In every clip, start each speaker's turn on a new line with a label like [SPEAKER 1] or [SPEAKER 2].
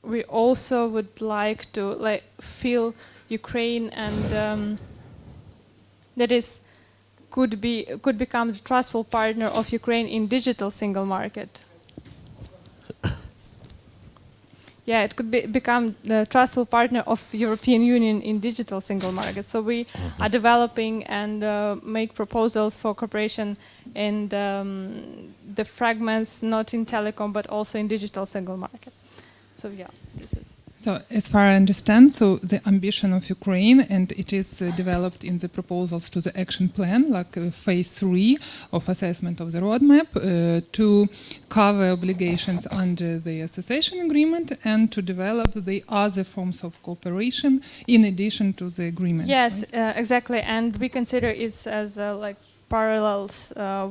[SPEAKER 1] we also would like to feel Ukraine and that is could become the trustful partner of Ukraine in digital single market. Yeah, it could become the trustful partner of European Union in digital single market. So we are developing and make proposals for cooperation in the fragments, not in telecom, but also in digital single market. So yeah, this is.
[SPEAKER 2] So, as far as I understand, so the ambition of Ukraine, and it is developed in the proposals to the action plan, like phase 3 of assessment of the roadmap, to cover obligations under the association agreement and to develop the other forms of cooperation in addition to the agreement.
[SPEAKER 1] Yes,
[SPEAKER 2] right?
[SPEAKER 1] exactly, and we consider it as like parallel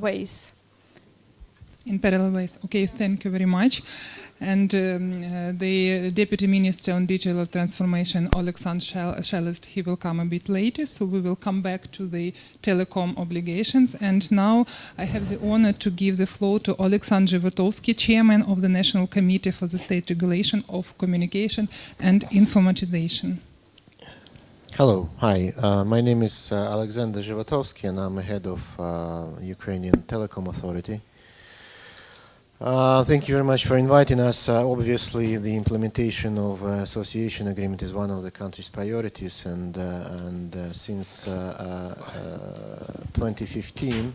[SPEAKER 1] ways.
[SPEAKER 2] In parallel ways. Okay, thank you very much. And the Deputy Minister on Digital Transformation, Oleksander, he will come a bit later, so we will come back to the telecom obligations. And now I have the honor to give the floor to Oleksander ZHYVOTOVSKYI, Chairman of the National Committee for the State Regulation of Communication and Informatization.
[SPEAKER 3] Hello, hi. My name is Oleksander ZHYVOTOVSKYI, and I'm head of Ukrainian Telecom Authority. Thank you very much for inviting us. Obviously, the implementation of association agreement is one of the country's priorities, and since 2015,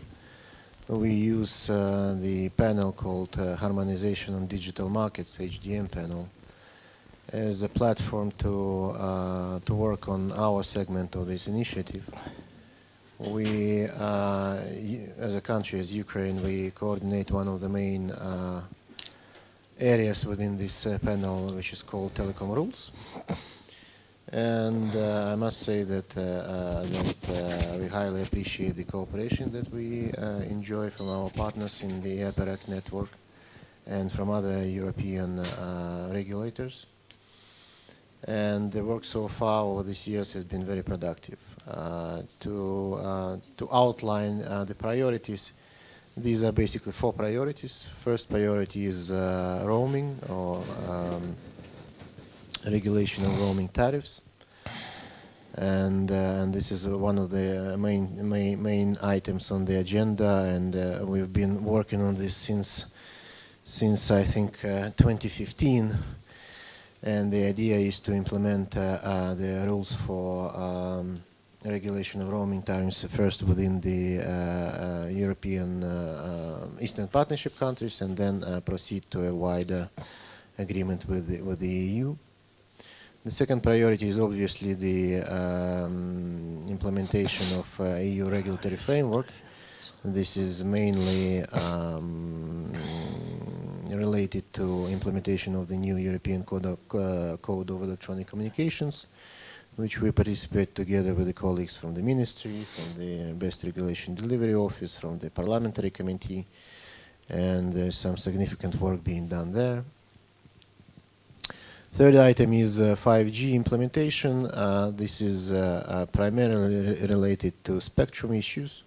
[SPEAKER 3] we use the panel called Harmonization on Digital Markets, HDM panel, as a platform to work on our segment of this initiative. We, as a country, as Ukraine, we coordinate one of the main areas within this panel, which is called Telecom rules. And I must say that, we highly appreciate the cooperation that we enjoy from our partners in the APERAC network and from other European regulators. And the work so far over these years has been very productive. To outline the priorities, these are basically 4 priorities. First priority is roaming, or regulation of roaming tariffs, and this is one of the main items on the agenda, and we've been working on this since I think 2015. And the idea is to implement the rules for regulation of roaming tariffs first within the European Eastern Partnership countries, and then proceed to a wider agreement with the EU. The second priority is obviously the implementation of EU regulatory framework. This is mainly related to implementation of the new European Code of Electronic Communications, which we participate together with the colleagues from the Ministry, from the Best Regulation Delivery Office, from the Parliamentary Committee, and there's some significant work being done there. Third item is 5G implementation. This is primarily related to spectrum issues.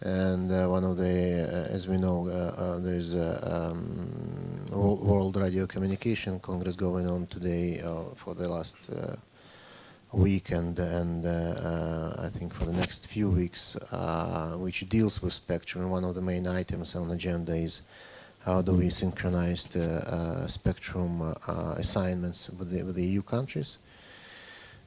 [SPEAKER 3] And one of the, as we know, there's a World Radio Communication Congress going on today for the last week, and I think for the next few weeks, which deals with spectrum. One of the main items on the agenda is how do we synchronize the spectrum assignments with the EU countries.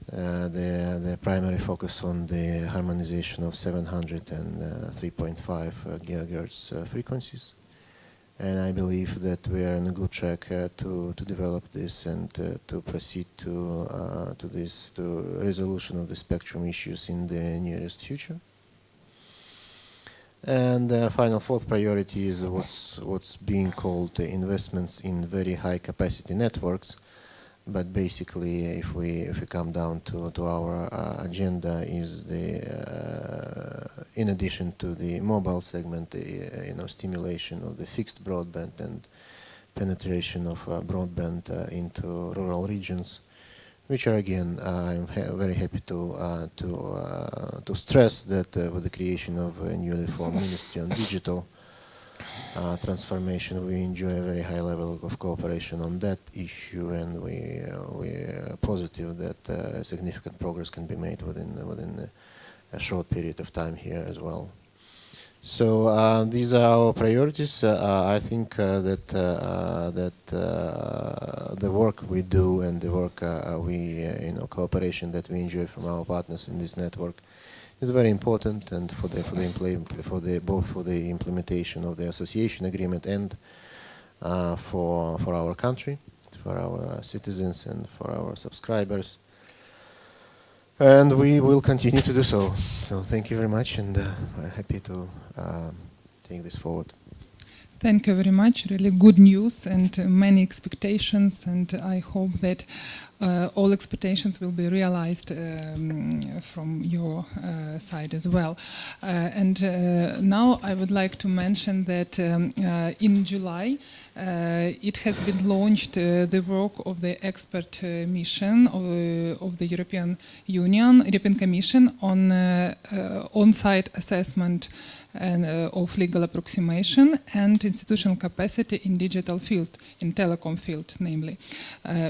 [SPEAKER 3] The primary focus on the harmonization of 700 and 3.5 gigahertz frequencies, and I believe that we are on a good track to develop this and to proceed to resolution of the spectrum issues in the nearest future. And the final fourth priority is what's being called investments in very high capacity networks. But basically, if we come down to our agenda, is the in addition to the mobile segment, stimulation of the fixed broadband and penetration of broadband into rural regions, which are again, I'm very happy to stress that with the creation of a newly formed Ministry on Digital, transformation. We enjoy a very high level of cooperation on that issue, and we are positive that significant progress can be made within a short period of time here as well. So these are our priorities. I think that the work we do and the work cooperation that we enjoy from our partners in this network is very important, and both for the implementation of the association agreement and for our country, for our citizens, and for our subscribers. And we will continue to do so. So thank you very much, and I'm happy to take this forward.
[SPEAKER 2] Thank you very much. Really good news and many expectations, and I hope that all expectations will be realized from your side as well. And now I would like to mention that in July it has been launched the work of the expert mission of the European Commission on on-site assessment and of legal approximation and institutional capacity in digital field, in telecom field, namely,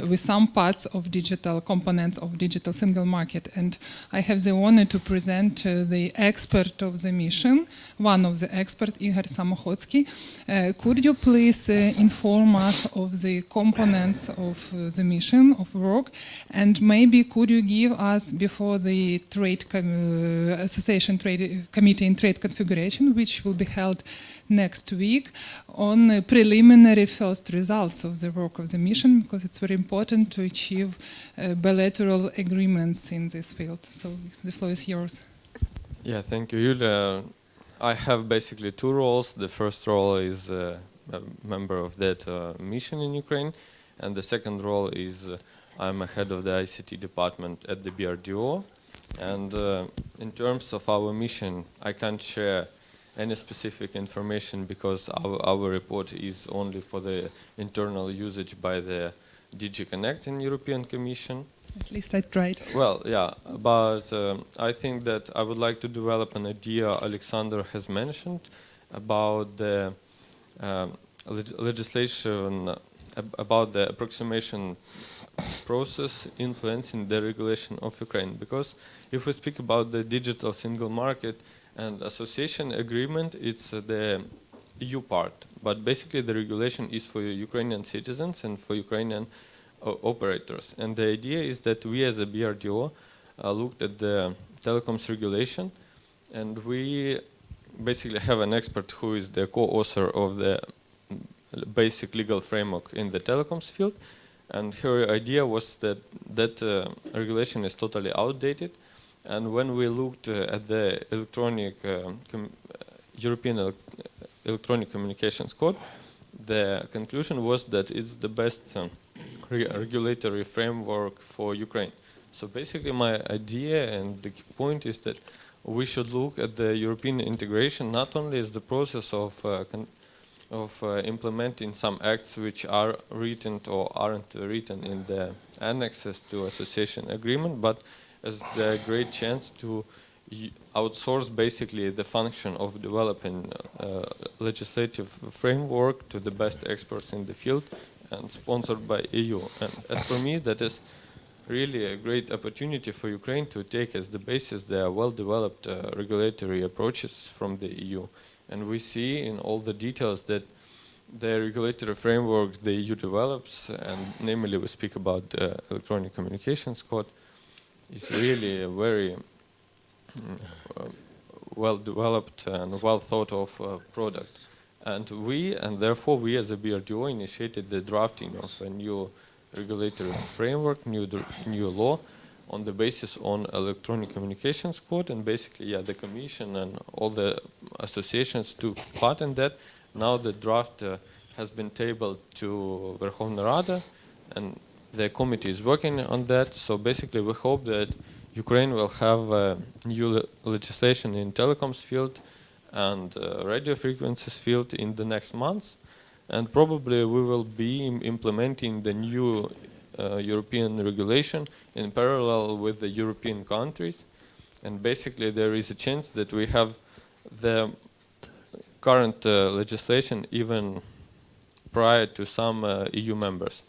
[SPEAKER 2] with some parts of digital components of digital single market. And I have the honor to present the expert of the mission, one of the experts, Ihor SAMOKHODSKYI. Could you please inform us of the components of the mission of work, and maybe could you give us before the association trade committee in trade configuration, which will be held next week, on preliminary first results of the work of the mission, because it's very important to achieve bilateral agreements in this field. So the floor is yours.
[SPEAKER 4] Yeah, thank you, Yulia. I have basically two roles. The first role is a member of that mission in Ukraine, and the second role is I'm a head of the ICT department at the BRDO. And in terms of our mission, I can't share any specific information because our report is only for the internal usage by the DG Connect in European Commission.
[SPEAKER 2] At least I tried.
[SPEAKER 4] Well, yeah, but I think that I would like to develop an idea Oleksander has mentioned about the legislation, about the approximation process influencing the regulation of Ukraine. Because if we speak about the digital single market and association agreement, it's the EU part. But basically the regulation is for Ukrainian citizens and for Ukrainian operators. And the idea is that we as a BRDO looked at the telecoms regulation, and we basically have an expert who is the co-author of the basic legal framework in the telecoms field. And her idea was that regulation is totally outdated. And when we looked at the European Electronic Communications Code, the conclusion was that it's the best regulatory framework for Ukraine. So basically my idea and the point is that we should look at the European integration not only as the process of implementing some acts which are written or aren't written in the annexes to association agreement, but as the great chance to outsource basically the function of developing legislative framework to the best experts in the field and sponsored by EU. And as for me, that is really a great opportunity for Ukraine to take as the basis the well-developed regulatory approaches from the EU. And we see in all the details that the regulatory framework the EU develops, and namely we speak about the Electronic Communications Code, is really a very well-developed and well-thought-of product. And therefore we as a BRDO initiated the drafting of a new regulatory framework, new law, on the basis on Electronic Communications Code, and basically, yeah, the Commission and all the associations took part in that. Now the draft has been tabled to Verkhovna Rada, and the committee is working on that. So basically, we hope that Ukraine will have new legislation in telecoms field and radio frequencies field in the next months, and probably we will be implementing the new European regulation in parallel with the European countries. And basically there is a chance that we have the current legislation even prior to some EU members.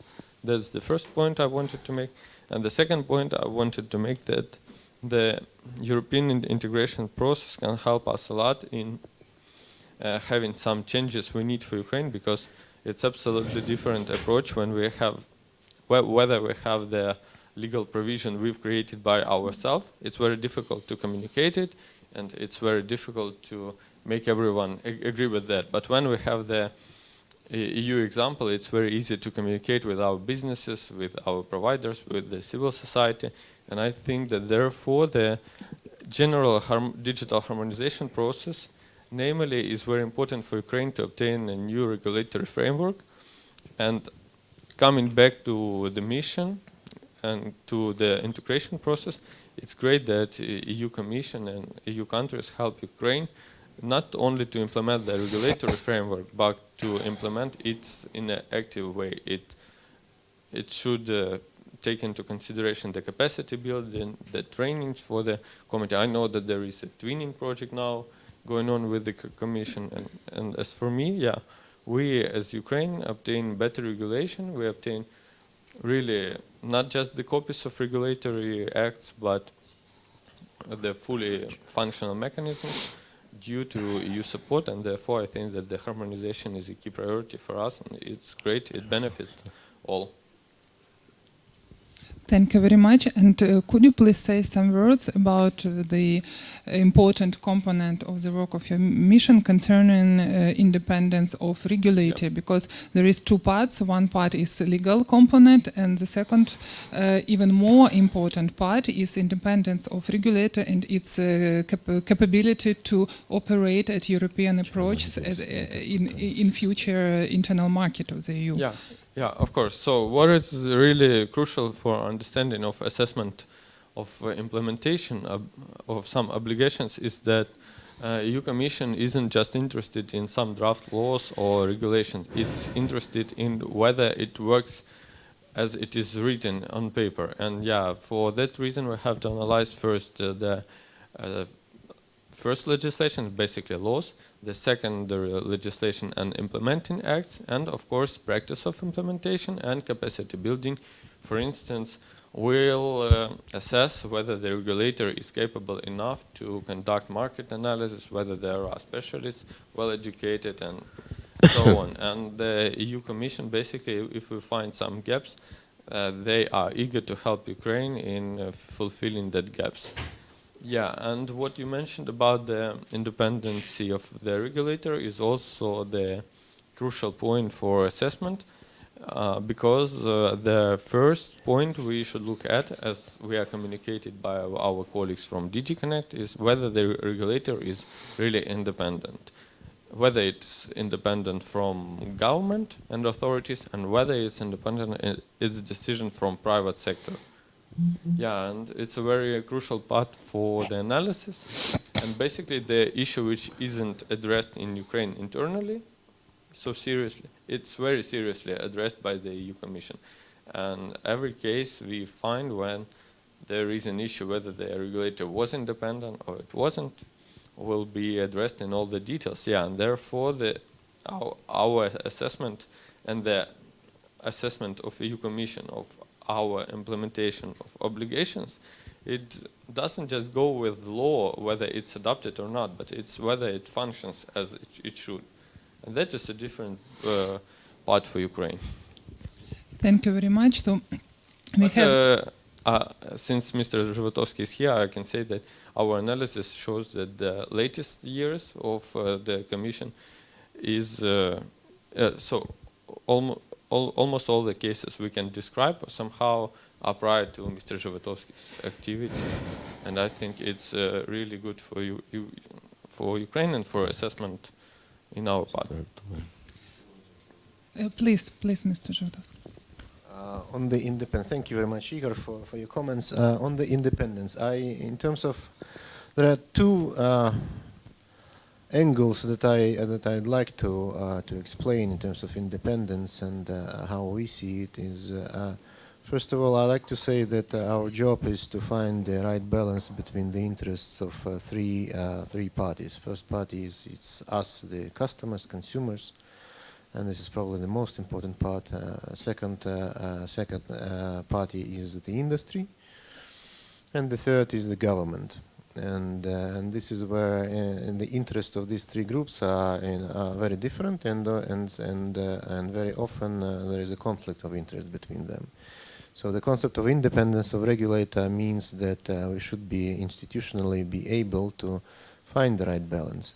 [SPEAKER 4] That's the first point I wanted to make. And the second point I wanted to make, that the European integration process can help us a lot in having some changes we need for Ukraine, because it's absolutely different approach when we have, whether we have the legal provision we've created by ourselves. It's very difficult to communicate it, and it's very difficult to make everyone agree with that. But when we have the EU example, it's very easy to communicate with our businesses, with our providers, with the civil society. And I think that therefore the general digital harmonization process, namely, is very important for Ukraine to obtain a new regulatory framework. And coming back to the mission and to the integration process, it's great that EU Commission and EU countries help Ukraine not only to implement the regulatory framework, but to implement it in an active way. It should take into consideration the capacity building, the trainings for the committee. I know that there is a twinning project now going on with the Commission, and as for me, yeah, we as Ukraine obtain better regulation. We obtain really not just the copies of regulatory acts, but the fully functional mechanisms due to EU support, and therefore I think that the harmonization is a key priority for us, and it's great, it benefits all.
[SPEAKER 2] Thank you very much. And could you please say some words about the important component of the work of your mission concerning independence of regulator?
[SPEAKER 4] Yeah.
[SPEAKER 2] Because there is two parts. One part is legal component, and the second, even more important part, is independence of regulator and its capability to operate at European approach in future internal market of the EU.
[SPEAKER 4] Yeah. Yeah, of course. So what is really crucial for understanding of assessment of implementation of some obligations is that EU Commission isn't just interested in some draft laws or regulations. It's interested in whether it works as it is written on paper. And yeah, for that reason we have to analyze first the first legislation, basically laws, the second legislation and implementing acts, and of course practice of implementation and capacity building. For instance, we'll assess whether the regulator is capable enough to conduct market analysis, whether there are specialists well educated, and so on. And the EU Commission, basically, if we find some gaps, they are eager to help Ukraine in fulfilling that gaps. Yeah, and what you mentioned about the independency of the regulator is also the crucial point for assessment, because the first point we should look at, as we are communicated by our colleagues from DG Connect, is whether the regulator is really independent, whether it's independent from government and authorities, and whether it's independent in its decision from private sector. Yeah, and it's a very crucial part for the analysis, and basically the issue which isn't addressed in Ukraine internally so seriously, it's very seriously addressed by the EU Commission. And every case we find when there is an issue whether the regulator was independent or it wasn't, will be addressed in all the details. Yeah, and therefore our assessment and the assessment of the EU Commission of our implementation of obligations, it doesn't just go with law, whether it's adopted or not, but it's whether it functions as it should. And that is a different part for Ukraine.
[SPEAKER 2] Thank you very much. So we have...
[SPEAKER 4] since Mr. ZHYVOTOVSKYI is here, I can say that our analysis shows that the latest years of the Commission is almost all the cases we can describe somehow are prior to Mr. ZHYVOTOVSKYI's activity, and I think it's really good for for Ukraine and for assessment in our part.
[SPEAKER 2] Please, Mr. ZHYVOTOVSKYI.
[SPEAKER 3] On the independence, thank you very much, Igor, for your comments. On the independence, in terms of, there are two angles that I'd like to explain in terms of independence and how we see it. Is First of all, I like to say that our job is to find the right balance between the interests of three parties. First party is it's us, the customers, consumers, and this is probably the most important part. Second party is the industry, and the third is the government. And this is where the interests of these three groups are very different, and very often there is a conflict of interest between them. So the concept of independence of regulator means that we should be institutionally be able to find the right balance.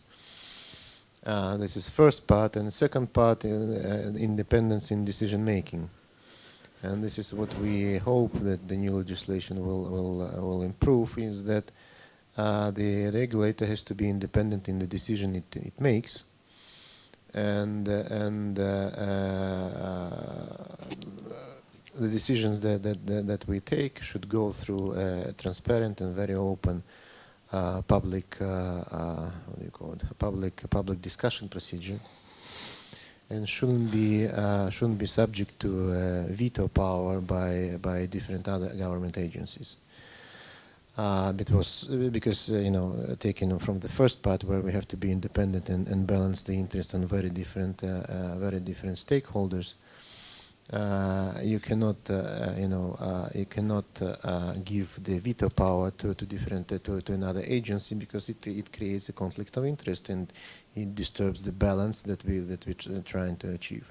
[SPEAKER 3] This is first part, and the second part is independence in decision making. And this is what we hope that the new legislation will improve, is that the regulator has to be independent in the decision it makes, and the decisions that we take should go through a transparent and very open public what do you call it? Public discussion procedure, and shouldn't be subject to veto power by different other government agencies. Because taken from the first part, where we have to be independent and balance the interest on very different stakeholders. You cannot give the veto power to another agency, because it creates a conflict of interest and it disturbs the balance that we're trying to achieve.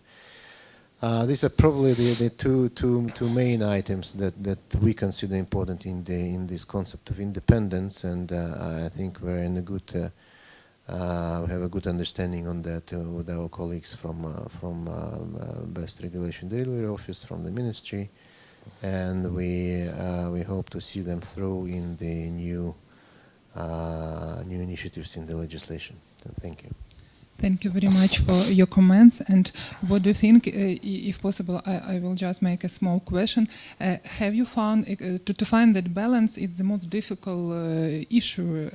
[SPEAKER 3] These are probably the two main items that we consider important in this concept of independence, and I think we're in a good. We have a good understanding on that with our colleagues from Best Regulation Delivery Office, from the Ministry, and we hope to see them through in the new initiatives in the legislation. So thank you.
[SPEAKER 2] Thank you very much for your comments. And what do you think, if possible, I will just make a small question. Have you found, to find that balance is the most difficult issue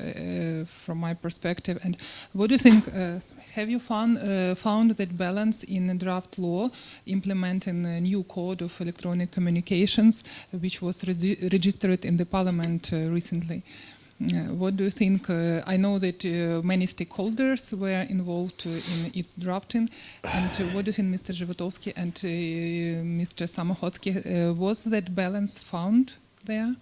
[SPEAKER 2] from my perspective? And what do you think, have you found that balance in the draft law implementing a new code of electronic communications, which was registered in the parliament recently? What do you think? I know that many stakeholders were involved in its drafting. And what do you think, Mr. ZHYVOTOVSKYI and Mr. SAMOKHODSKYI, was that balance found there?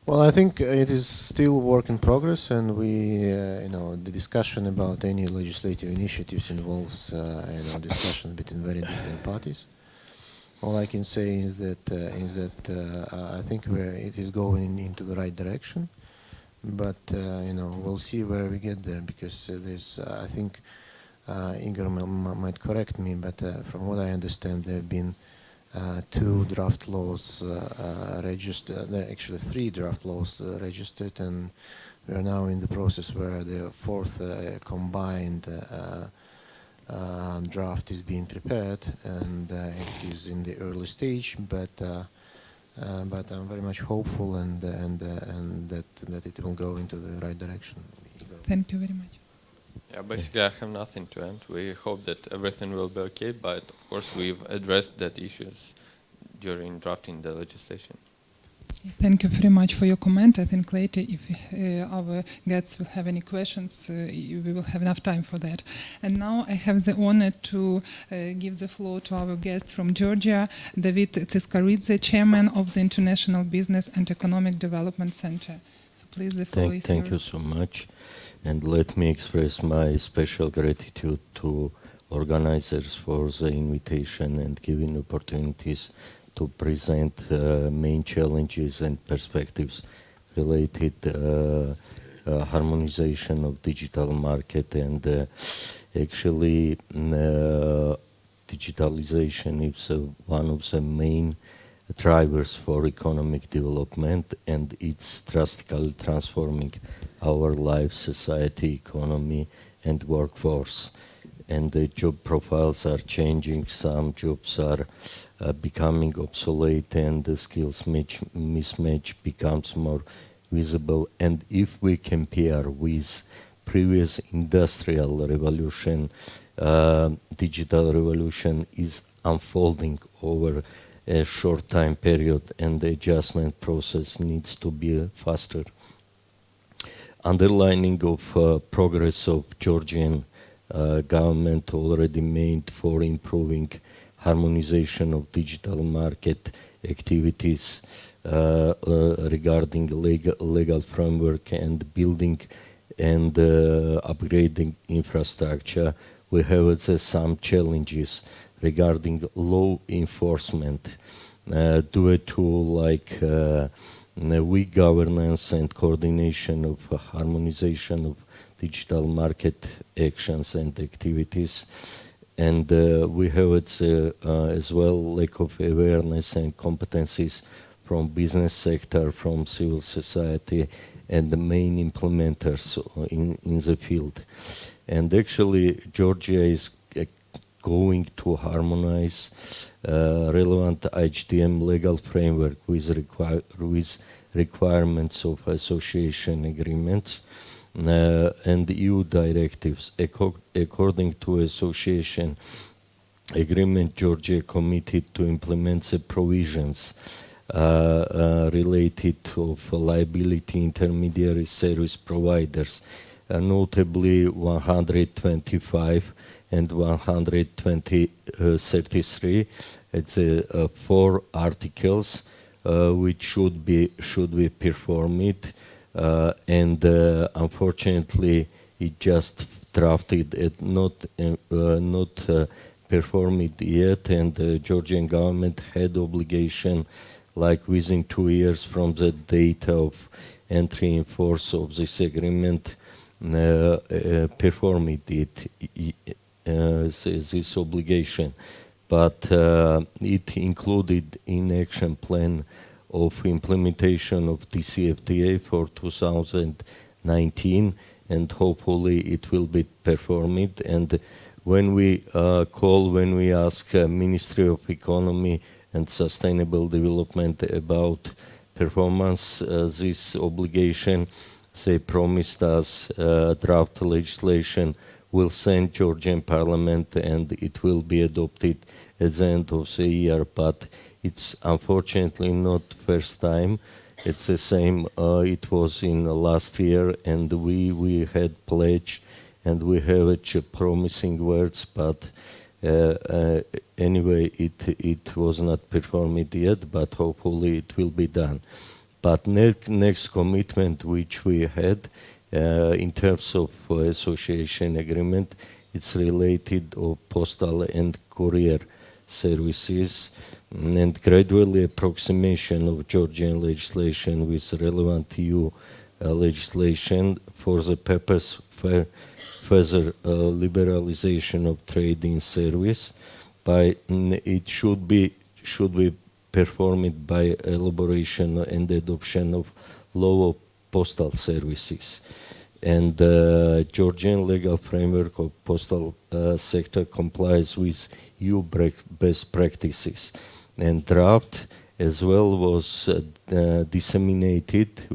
[SPEAKER 3] Well, I think it is still work in progress, and the discussion about any legislative initiatives involves discussions between very different parties. All I can say is that I think it is going into the right direction. But we'll see where we get there, because there's I think Ihor might correct me, but from what I understand, there have been 2 draft laws registered. There are actually 3 draft laws registered, and we are now in the process where the 4th combined draft is being prepared, and it is in the early stage. But I'm very much hopeful and that it will go into the right direction.
[SPEAKER 2] Thank you very much.
[SPEAKER 4] Yeah, basically I have nothing to add. We hope that everything will be okay, but of course we've addressed that issues during drafting the legislation.
[SPEAKER 2] Thank you very much for your comment. I think later, if our guests will have any questions, we will have enough time for that. And now I have the honor to give the floor to our guest from Georgia, David TSISKARIDZE, Chairman of the International Business and Economic Development Center. So please, the floor is yours.
[SPEAKER 5] Thank you so much. And let me express my special gratitude to organizers for the invitation and giving opportunities to present main challenges and perspectives related harmonization of digital market. And actually digitalization is one of the main drivers for economic development, and it's drastically transforming our life, society, economy and workforce. And the job profiles are changing. Some jobs are becoming obsolete, and the skills mismatch becomes more visible. And if we compare with previous industrial revolution, digital revolution is unfolding over a short time period, and the adjustment process needs to be faster. Underlining of progress of Georgian government already made for improving harmonization of digital market activities regarding legal framework and building and upgrading infrastructure. We have some challenges regarding law enforcement due to weak governance and coordination of harmonization of digital market actions and activities. And we have as well lack of awareness and competencies from business sector, from civil society, and the main implementers in the field. And actually, Georgia is going to harmonize relevant HDM legal framework with requirements of association agreements and EU directives. According to association agreement, Georgia committed to implement the provisions related of liability intermediary service providers, notably 125 and 133. It's 4 articles which should be performed, and unfortunately it just drafted it, not performed yet, and the Georgian government had obligation, like within 2 years from the date of entry in force of this agreement, performed this obligation. But it included in action plan of implementation of DCFTA for 2019, and hopefully it will be performed. And when we ask Ministry of Economy and Sustainable Development about performance, this obligation, they promised us draft legislation will send Georgian Parliament and it will be adopted at the end of the year. But it's unfortunately not first time. It's the same. It was in last year, and we had pledge, and we have promising words. But anyway, it was not performed yet. But hopefully it will be done. But next commitment which we had in terms of association agreement, it's related to postal and courier services, and gradually approximation of Georgian legislation with relevant EU legislation for the purpose for further liberalization of trade in service. It should be performed by elaboration and adoption of law of postal services. And Georgian legal framework of postal sector complies with EU best practices. And draft as well was disseminated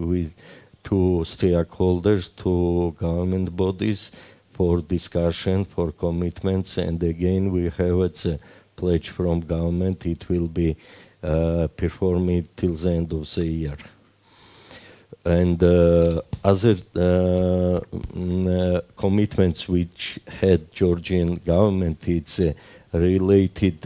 [SPEAKER 5] to stakeholders, to government bodies for discussion, for commitments. And again, we have a pledge from government. It will be performed till the end of the year. And other commitments which had Georgian government, it's related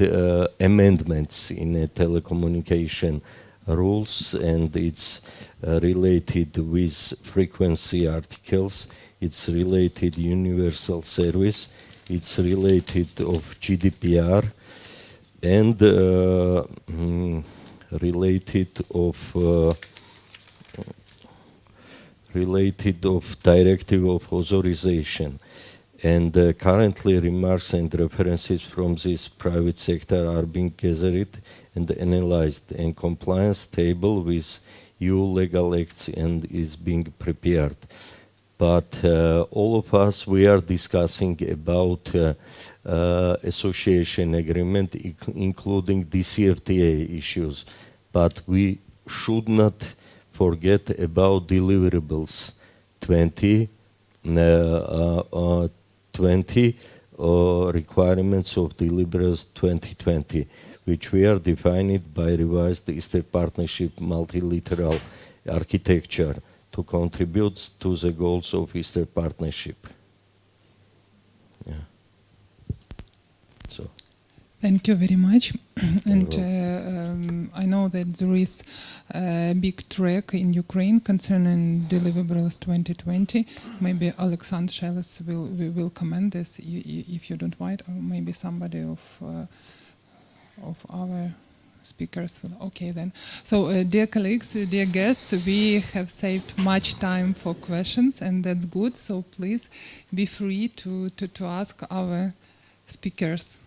[SPEAKER 5] amendments in telecommunication rules, and it's related with frequency articles, it's related universal service, it's related of GDPR, and related of directive of authorization. And currently remarks and references from this private sector are being gathered and analyzed, and compliance table with EU legal acts and is being prepared. But all of us, we are discussing about association agreement, including DCFTA issues. But we should not forget about deliverables. 20 requirements of deliverables 2020, which were defined by revised Eastern Partnership multilateral architecture to contribute to the goals of Eastern Partnership. Yeah. So.
[SPEAKER 2] Thank you very much. And I know that there is a big track in Ukraine concerning deliverables 2020. Maybe Oleksander Sheles will comment this if you don't mind, or maybe somebody of our speakers will. Okay then. So dear colleagues, dear guests, we have saved much time for questions, and that's good. So please be free to ask our speakers.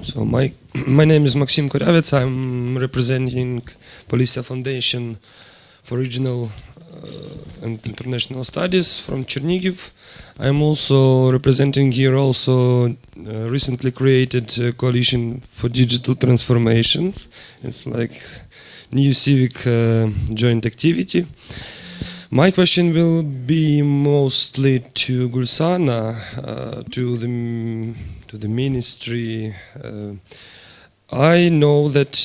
[SPEAKER 6] So my name is Maxim Kuravets. I'm representing Polisia Foundation for Regional and International Studies from Chernigiv. I'm also representing here recently created Coalition for Digital Transformations. It's like new civic joint activity. My question will be mostly to Gulsanna, to the ministry. I know that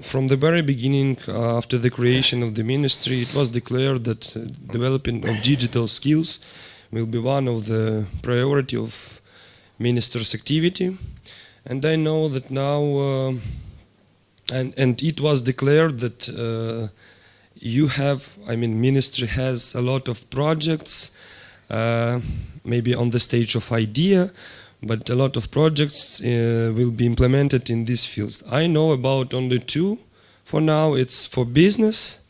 [SPEAKER 6] from the very beginning, after the creation of the ministry, it was declared that development of digital skills will be one of the priority of minister's activity. And I know that now, and it was declared that ministry has a lot of projects, maybe on the stage of idea, but a lot of projects will be implemented in these fields. I know about only two for now. It's for business,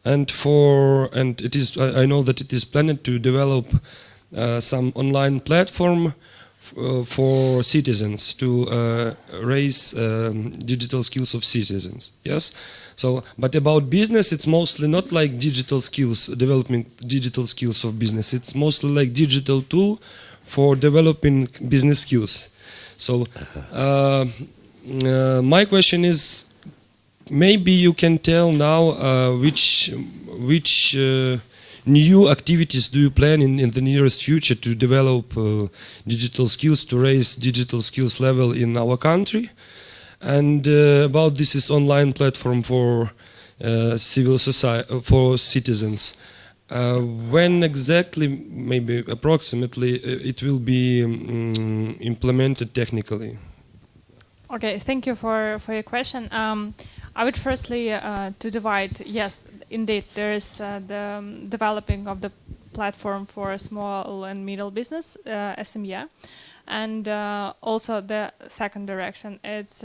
[SPEAKER 6] and it is. I know that it is planned to develop some online platform for citizens to raise digital skills of citizens. Yes. So, but about business, it's mostly not like digital skills, developing digital skills of business. It's mostly like digital tool for developing business skills. So my question is, maybe you can tell now which new activities do you plan in the nearest future to develop digital skills, to raise digital skills level in our country? And about this is online platform for civil society, for citizens. When exactly, maybe approximately, it will be implemented technically?
[SPEAKER 1] Okay, thank you for your question. I would firstly to divide. Yes, indeed, there is the developing of the platform for small and middle business, SME, and also the second direction. It's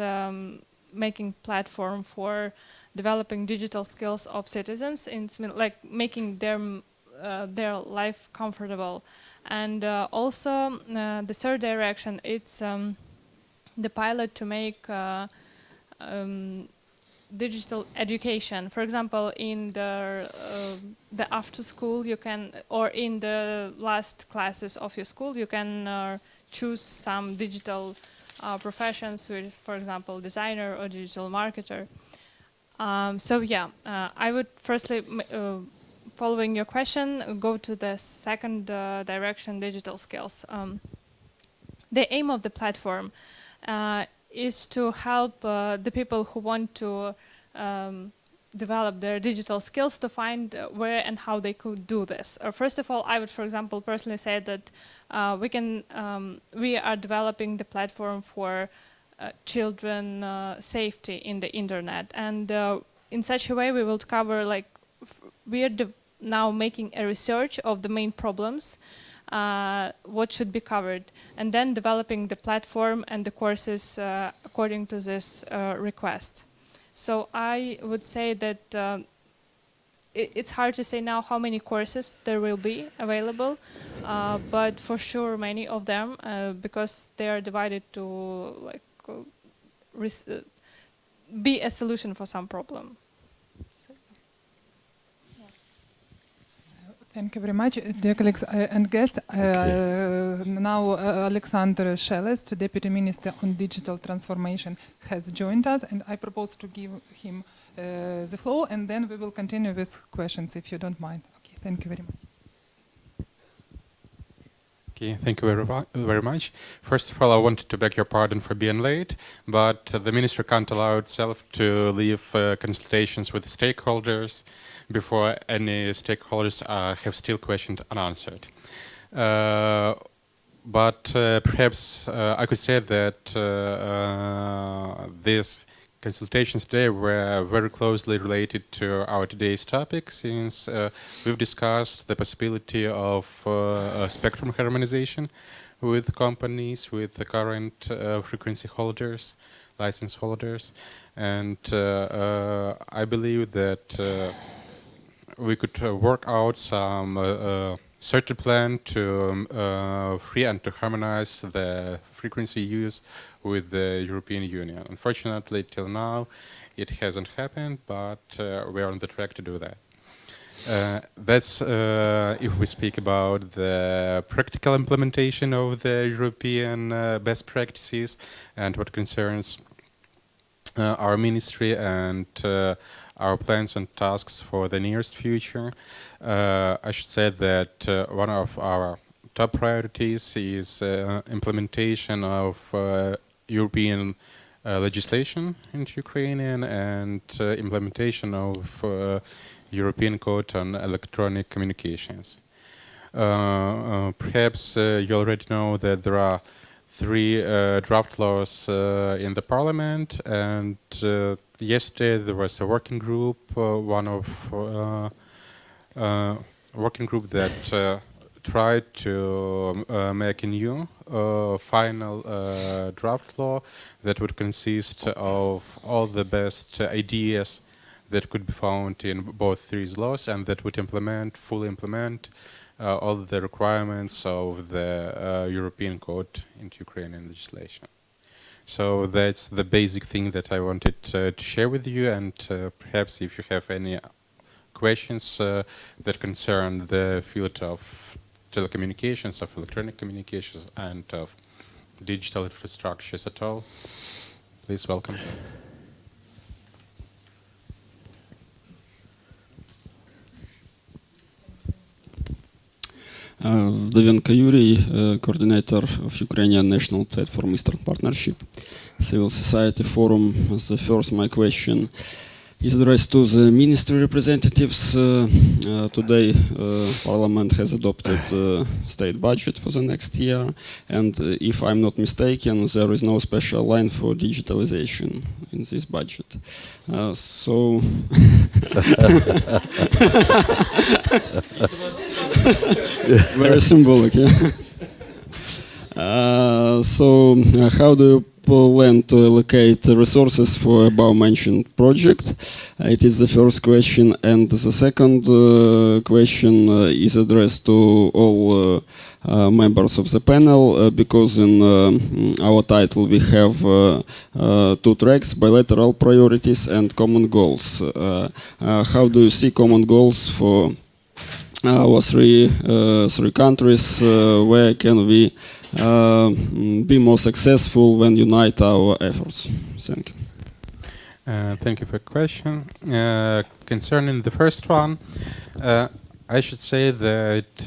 [SPEAKER 1] making platform for developing digital skills of citizens, like making their life comfortable. And also the third direction, it's the pilot to make digital education. For example, in the after school, you can, or in the last classes of your school, you can choose some digital professions, which is, for example, designer or digital marketer. So yeah, I would firstly, following your question, go to the second direction, digital skills. The aim of the platform is to help the people who want to develop their digital skills to find where and how they could do this. First of all, I would, for example, personally say that we are developing the platform for children safety in the internet, and in such a way we will cover, like, we are now making a research of the main problems, what should be covered, and then developing the platform and the courses according to this request. So I would say that it's hard to say now how many courses there will be available, but for sure many of them, because they are divided to, like, be a solution for some problem. So, yeah.
[SPEAKER 2] Thank you very much, dear colleagues and guests. Now Oleksander Shelest, Deputy Minister on Digital Transformation, has joined us, and I propose to give him the floor, and then we will continue with questions, if you don't mind. Okay, thank you very much.
[SPEAKER 7] Okay, thank you very much. First of all, I wanted to beg your pardon for being late, but the ministry can't allow itself to leave consultations with stakeholders before any stakeholders have still questions unanswered. But perhaps I could say that these consultations today were very closely related to our today's topic, since we've discussed the possibility of spectrum harmonization with companies, with the current frequency holders, license holders, and I believe that we could work out some certain plan to free and to harmonize the frequency use with the European Union. Unfortunately, till now, it hasn't happened, but we are on the track to do that. That's if we speak about the practical implementation of the European best practices and what concerns our ministry and our plans and tasks for the nearest future. I should say that one of our top priorities is implementation of European legislation into Ukrainian and implementation of European Code on Electronic Communications. Perhaps you already know that there are 3 draft laws in the parliament, and yesterday there was a working group, working group that tried to make a new final draft law that would consist of all the best ideas that could be found in both these laws, and that would fully implement all the requirements of the European Code into Ukrainian legislation. So that's the basic thing that I wanted to share with you, and perhaps if you have any questions that concern the field of telecommunications, of electronic communications, and of digital infrastructures at all, please welcome.
[SPEAKER 8] Вдовенко Юрий, coordinator of Ukrainian National Platform Eastern Partnership, Civil Society Forum. The first, my question is addressed to the ministry representatives. Today, Parliament has adopted state budget for the next year, and if I'm not mistaken, there is no special line for digitalization in this budget. So very symbolic, yeah. So how do you plan to allocate resources for above-mentioned project? It is the first question, and the second question is addressed to all members of the panel, because in our title we have 2 tracks: bilateral priorities and common goals. How do you see common goals for our three countries? Where can we be more successful when unite our efforts? Thank you.
[SPEAKER 7] Thank you for the question. Concerning the first one, I should say that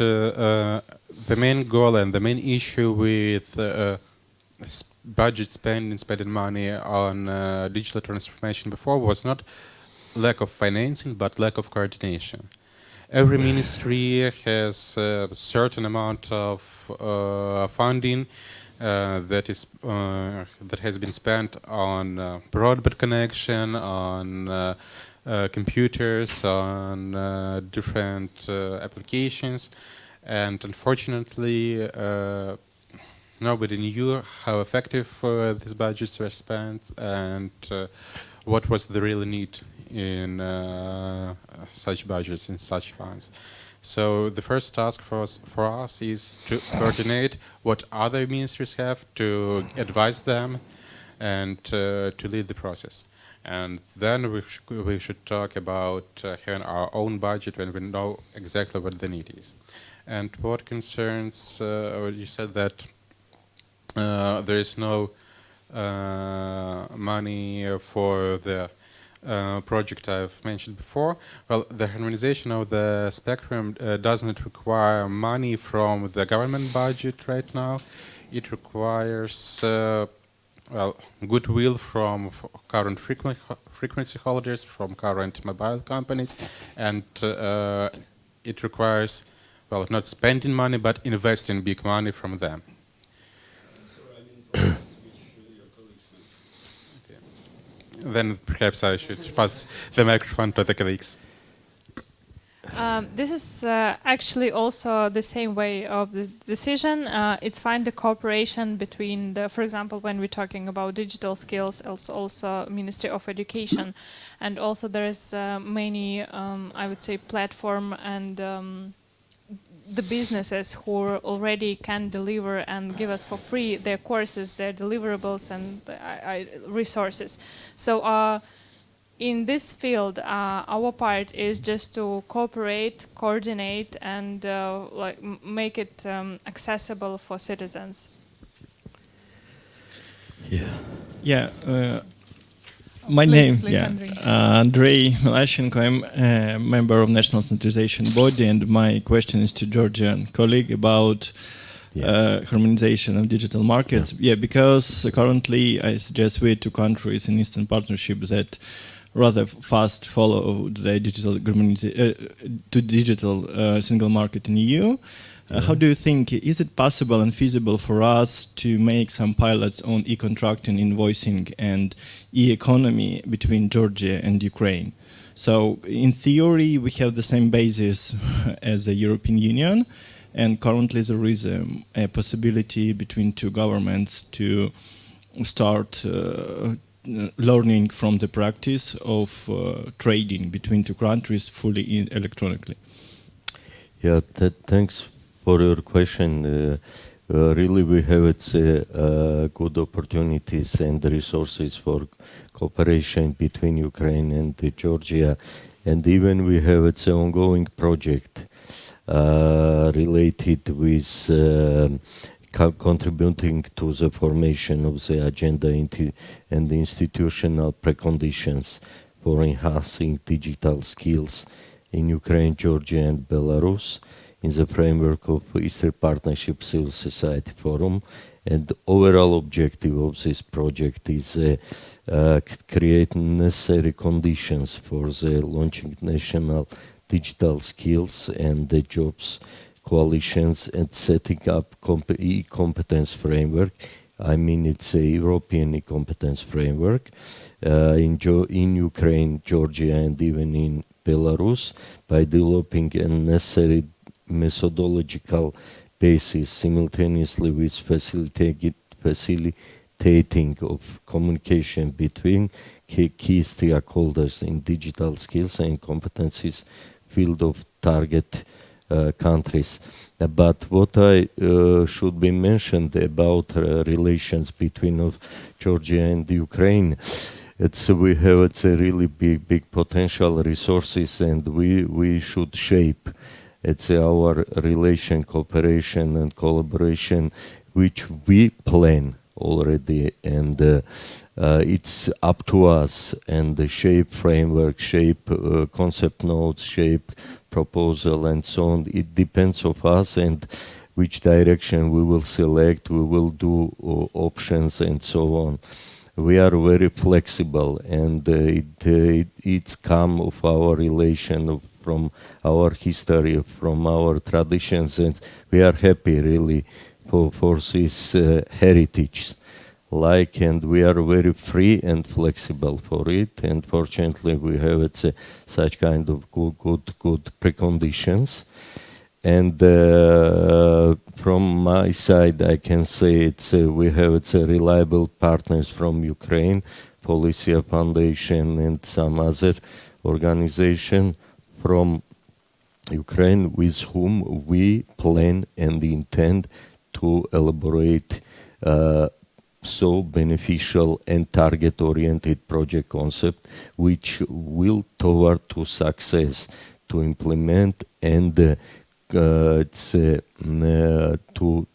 [SPEAKER 7] the main goal and the main issue with spending money on digital transformation before was not lack of financing, but lack of coordination. Every ministry has a certain amount of funding that has been spent on broadband connection, on computers, on different applications, and unfortunately nobody knew how effective these budgets were spent and what was the real need in such budgets, in such funds. So the first task for us is to coordinate what other ministries have, to advise them, and to lead the process. And then we should talk about having our own budget when we know exactly what the need is. And what concerns, you said that there is no money for the project I've mentioned before. Well, the harmonization of the spectrum doesn't require money from the government budget right now. It requires well, goodwill from current frequency holders, from current mobile companies, and it requires, well, not spending money, but investing big money from them. Then perhaps I should pass the microphone to the colleagues.
[SPEAKER 1] This is actually also the same way of the decision. It's find the cooperation between the, for example, when we're talking about digital skills, also Ministry of Education, and also there is many, I would say, platform and the businesses who already can deliver and give us for free their courses, their deliverables, and resources. So. In this field, our part is just to cooperate, coordinate, and like make it accessible for citizens.
[SPEAKER 5] Yeah.
[SPEAKER 9] Yeah. My
[SPEAKER 2] Please,
[SPEAKER 9] name,
[SPEAKER 2] please,
[SPEAKER 9] yeah,
[SPEAKER 2] Andrei.
[SPEAKER 9] Andrei Milashenko. I'm a member of National Standardization Body, and my question is to Georgian colleague about harmonization of digital markets. Yeah, because currently I suggest we two countries in Eastern Partnership that rather fast follow the digital to digital single market in EU. How do you think, is it possible and feasible for us to make some pilots on e-contracting, invoicing and e-economy between Georgia and Ukraine? So in theory, we have the same basis as the European Union, and currently there is a possibility between two governments to start learning from the practice of trading between two countries fully electronically.
[SPEAKER 5] Yeah, thanks for your question. Really, we have good opportunities and resources for cooperation between Ukraine and Georgia, and even we have an ongoing project related with contributing to the formation of the agenda and the institutional preconditions for enhancing digital skills in Ukraine, Georgia and Belarus in the framework of Eastern Partnership Civil Society Forum. And the overall objective of this project is create necessary conditions for the launching national digital skills and the jobs coalitions and setting up e-competence framework. I mean, it's a European e-competence framework in Ukraine, Georgia, and even in Belarus by developing a necessary methodological basis simultaneously with facilitating of communication between key stakeholders in digital skills and competencies field of target countries. But what I should be mentioned about relations between Georgia and Ukraine, we have a really big potential resources, and we should shape our relation, cooperation and collaboration, which we plan already, and it's up to us, and the shape framework, shape concept notes, shape proposal and so on. It depends of us and which direction we will select, we will do options and so on. We are very flexible, and it's come of our relation from our history, from our traditions, and we are happy really for this heritage. And we are very free and flexible for it, and fortunately we have such kind of good preconditions. And from my side, I can say we have reliable partners from Ukraine, Policia Foundation, and some other organization from Ukraine with whom we plan and intend to elaborate so beneficial and target-oriented project concept which will toward to success, to implement and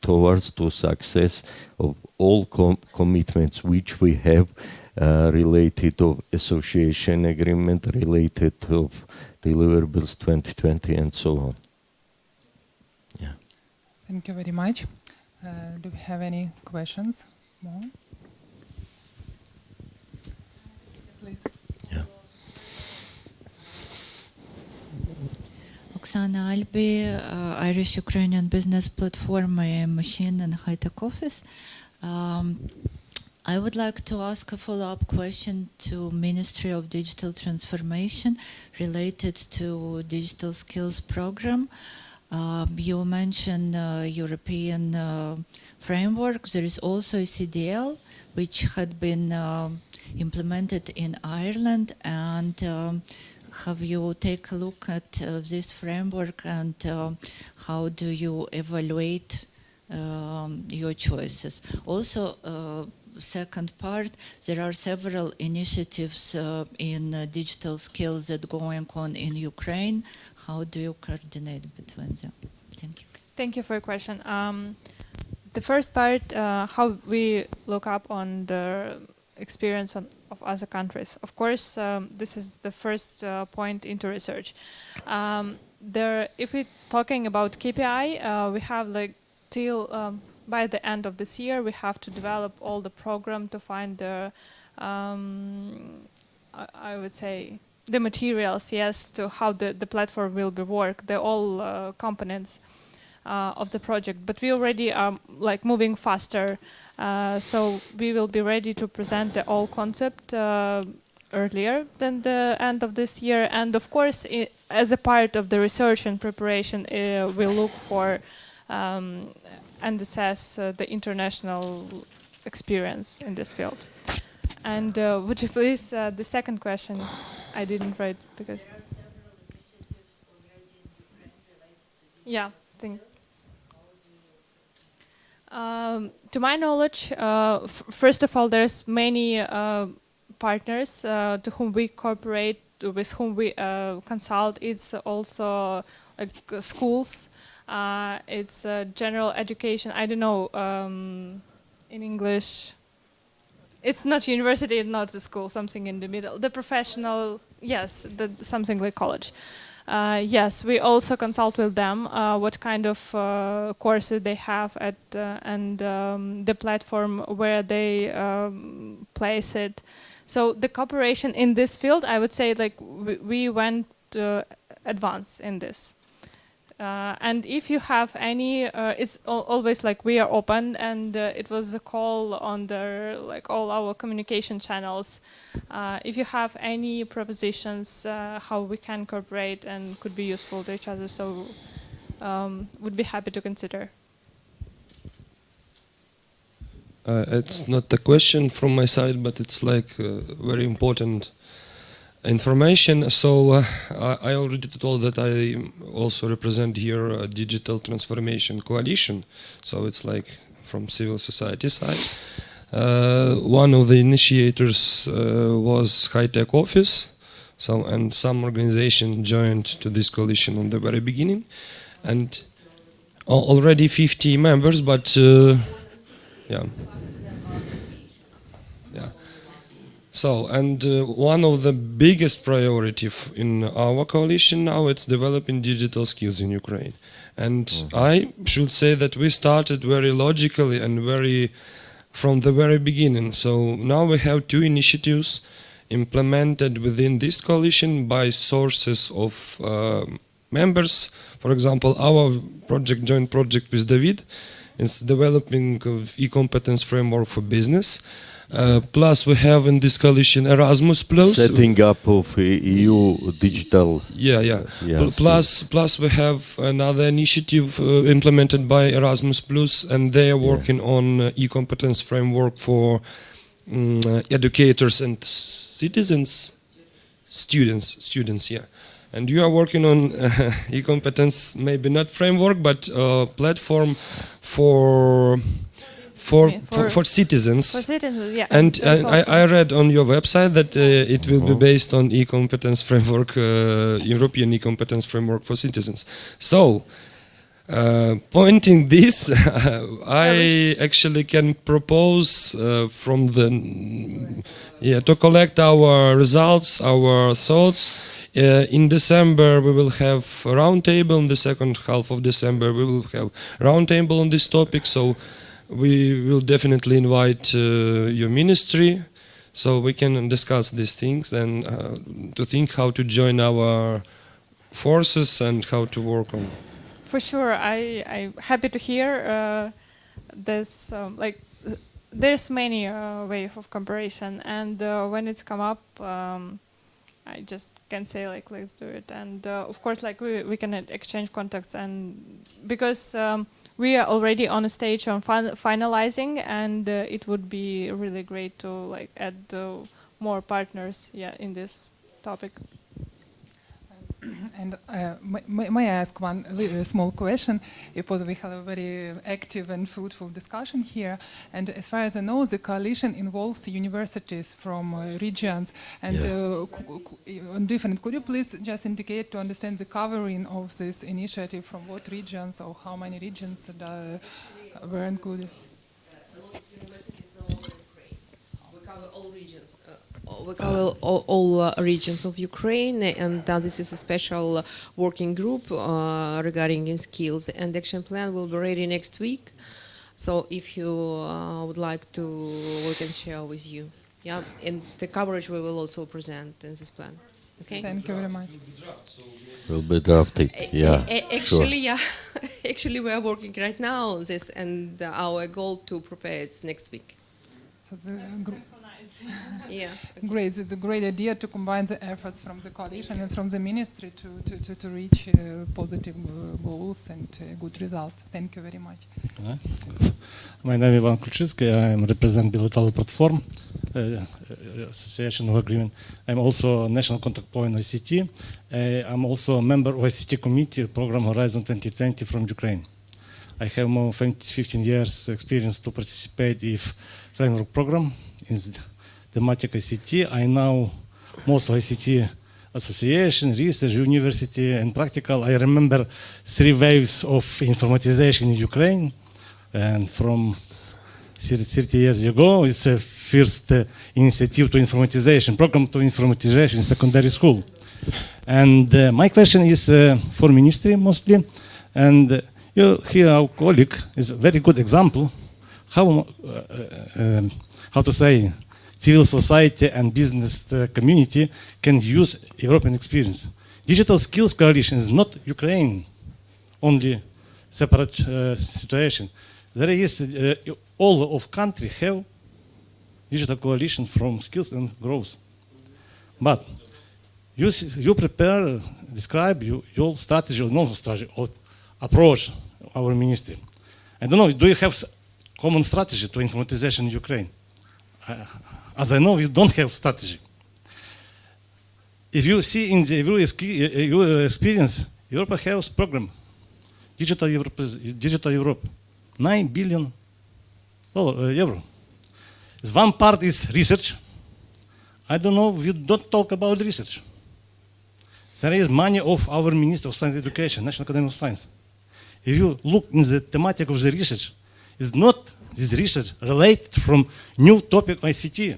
[SPEAKER 5] towards to success of all commitments which we have related to association agreement, related to deliverables 2020 and so on. Yeah.
[SPEAKER 2] Thank you very much. Do we have any questions? More? Please.
[SPEAKER 5] Yeah.
[SPEAKER 10] Oksana Albi, Irish-Ukrainian business platform, machine and high-tech office. I would like to ask a follow-up question to Ministry of Digital Transformation related to digital skills program. You mentioned European framework. There is also a CDL which had been implemented in Ireland, and have you take a look at this framework, and how do you evaluate your choices? Also, second part, there are several initiatives in digital skills that going on in Ukraine. How do you coordinate between them? Thank you.
[SPEAKER 1] Thank you for your question. The first part, how we look up on the experience of other countries. Of course, this is the first point into research. If we're talking about KPI, we have like till by the end of this year, we have to develop all the program to find the, I would say, the materials, yes, to how the platform will be work, the all components of the project. But we already are like moving faster, so we will be ready to present the all concept earlier than the end of this year. And of course, as a part of the research and preparation, we'll look for and assess the international experience in this field. And would you please, the second question, I didn't write because... There are several initiatives already in Ukraine related to digital. Yeah, thank to my knowledge, first of all, there's many partners to whom we cooperate, with whom we consult. It's also schools. It's general education. I don't know in English. It's not university, it's not the school, something in the middle. The professional, yes, something like college. Yes, we also consult with them what kind of courses they have at and the platform where they place it. So the cooperation in this field, I would say, like we went advanced in this. And if you have any, it's always like we are open, and it was a call on the like all our communication channels. If you have any propositions, how we can cooperate and could be useful to each other, so would be happy to consider.
[SPEAKER 6] It's not a question from my side, but it's like very important information. So I already told that I also represent here a digital transformation coalition. So it's like from civil society side. One of the initiators was high-tech office. So and some organization joined to this coalition on the very beginning, and already 50 members. But yeah. So, and one of the biggest priority in our coalition now, it's developing digital skills in Ukraine. And I should say that we started very logically and very from the very beginning. So now we have two initiatives implemented within this coalition by sources of members. For example, our project, joint project with David, is developing of e-competence framework for business. Plus we have in this coalition Erasmus Plus.
[SPEAKER 5] Setting up of EU digital.
[SPEAKER 6] Yeah. Plus we have another initiative implemented by Erasmus Plus, and they are working on e-competence framework for educators and citizens, students, yeah. And you are working on e-competence, maybe not framework, but platform for citizens.
[SPEAKER 1] For citizens, yeah.
[SPEAKER 6] And
[SPEAKER 1] that's
[SPEAKER 6] I read on your website that it will be based on e-competence framework, European e-competence framework for citizens. So, pointing this, I actually can propose from the to collect our results, our thoughts. In December we will have a roundtable. In the second half of December we will have roundtable on this topic. So we will definitely invite your ministry, so we can discuss these things and to think how to join our forces and how to work on.
[SPEAKER 1] For sure, I'm happy to hear this. There's many ways of cooperation, and when it's come up, I just can say let's do it. And of course, we can exchange contacts, and because we are already on a stage on finalizing, and it would be really great to add more partners, in this topic.
[SPEAKER 2] And may I ask one small question? Because we have a very active and fruitful discussion here, and as far as I know, the coalition involves universities from regions and on different. Could you please just indicate to understand the covering of this initiative, from what regions or how many regions were included?
[SPEAKER 11] All regions. We cover all regions of Ukraine, and this is a special working group regarding skills, and action plan will be ready next week. So if you would like to, we can share with you. Yeah, and the coverage we will also present in this plan. Okay.
[SPEAKER 2] Thank you very much.
[SPEAKER 5] Will be drafted. Yeah.
[SPEAKER 11] Actually,
[SPEAKER 5] sure.
[SPEAKER 11] yeah. Actually, we are working right now on this, and our goal to prepare it next week.
[SPEAKER 2] So
[SPEAKER 11] Yeah.
[SPEAKER 2] Great. It's a great idea to combine the efforts from the coalition and from the ministry to reach positive goals and good results. Thank you very much.
[SPEAKER 12] My name is Ivan Kluczycki. I represent BILATERAL platform, association of agreement. I'm also a national contact point ICT. I'm also a member of ICT committee program Horizon 2020 from Ukraine. I have more than 15 years experience to participate in framework program in thematic ICT. I know most ICT association, research, university, and practical. I remember 3 waves of informatization in Ukraine, and from 30 years ago, it's a first initiative to informatization, program to informatization in secondary school. And my question is for ministry mostly, and here our colleague is a very good example how to say civil society and business community can use European experience. Digital Skills Coalition is not Ukraine only separate situation. There is all of country have digital coalition from skills and growth. But you prepare, describe your strategy or non-strategy or approach our ministry. I don't know, do you have common strategy to informatization in Ukraine? As I know, we don't have strategy. If you see in the your experience, Europe has program, Digital Europe, €9 billion. One part is research. I don't know, we don't talk about research. There is money of our Minister of Science and Education, National Academy of Science. If you look in the thematic of the research, it's not this research related from new topic ICT.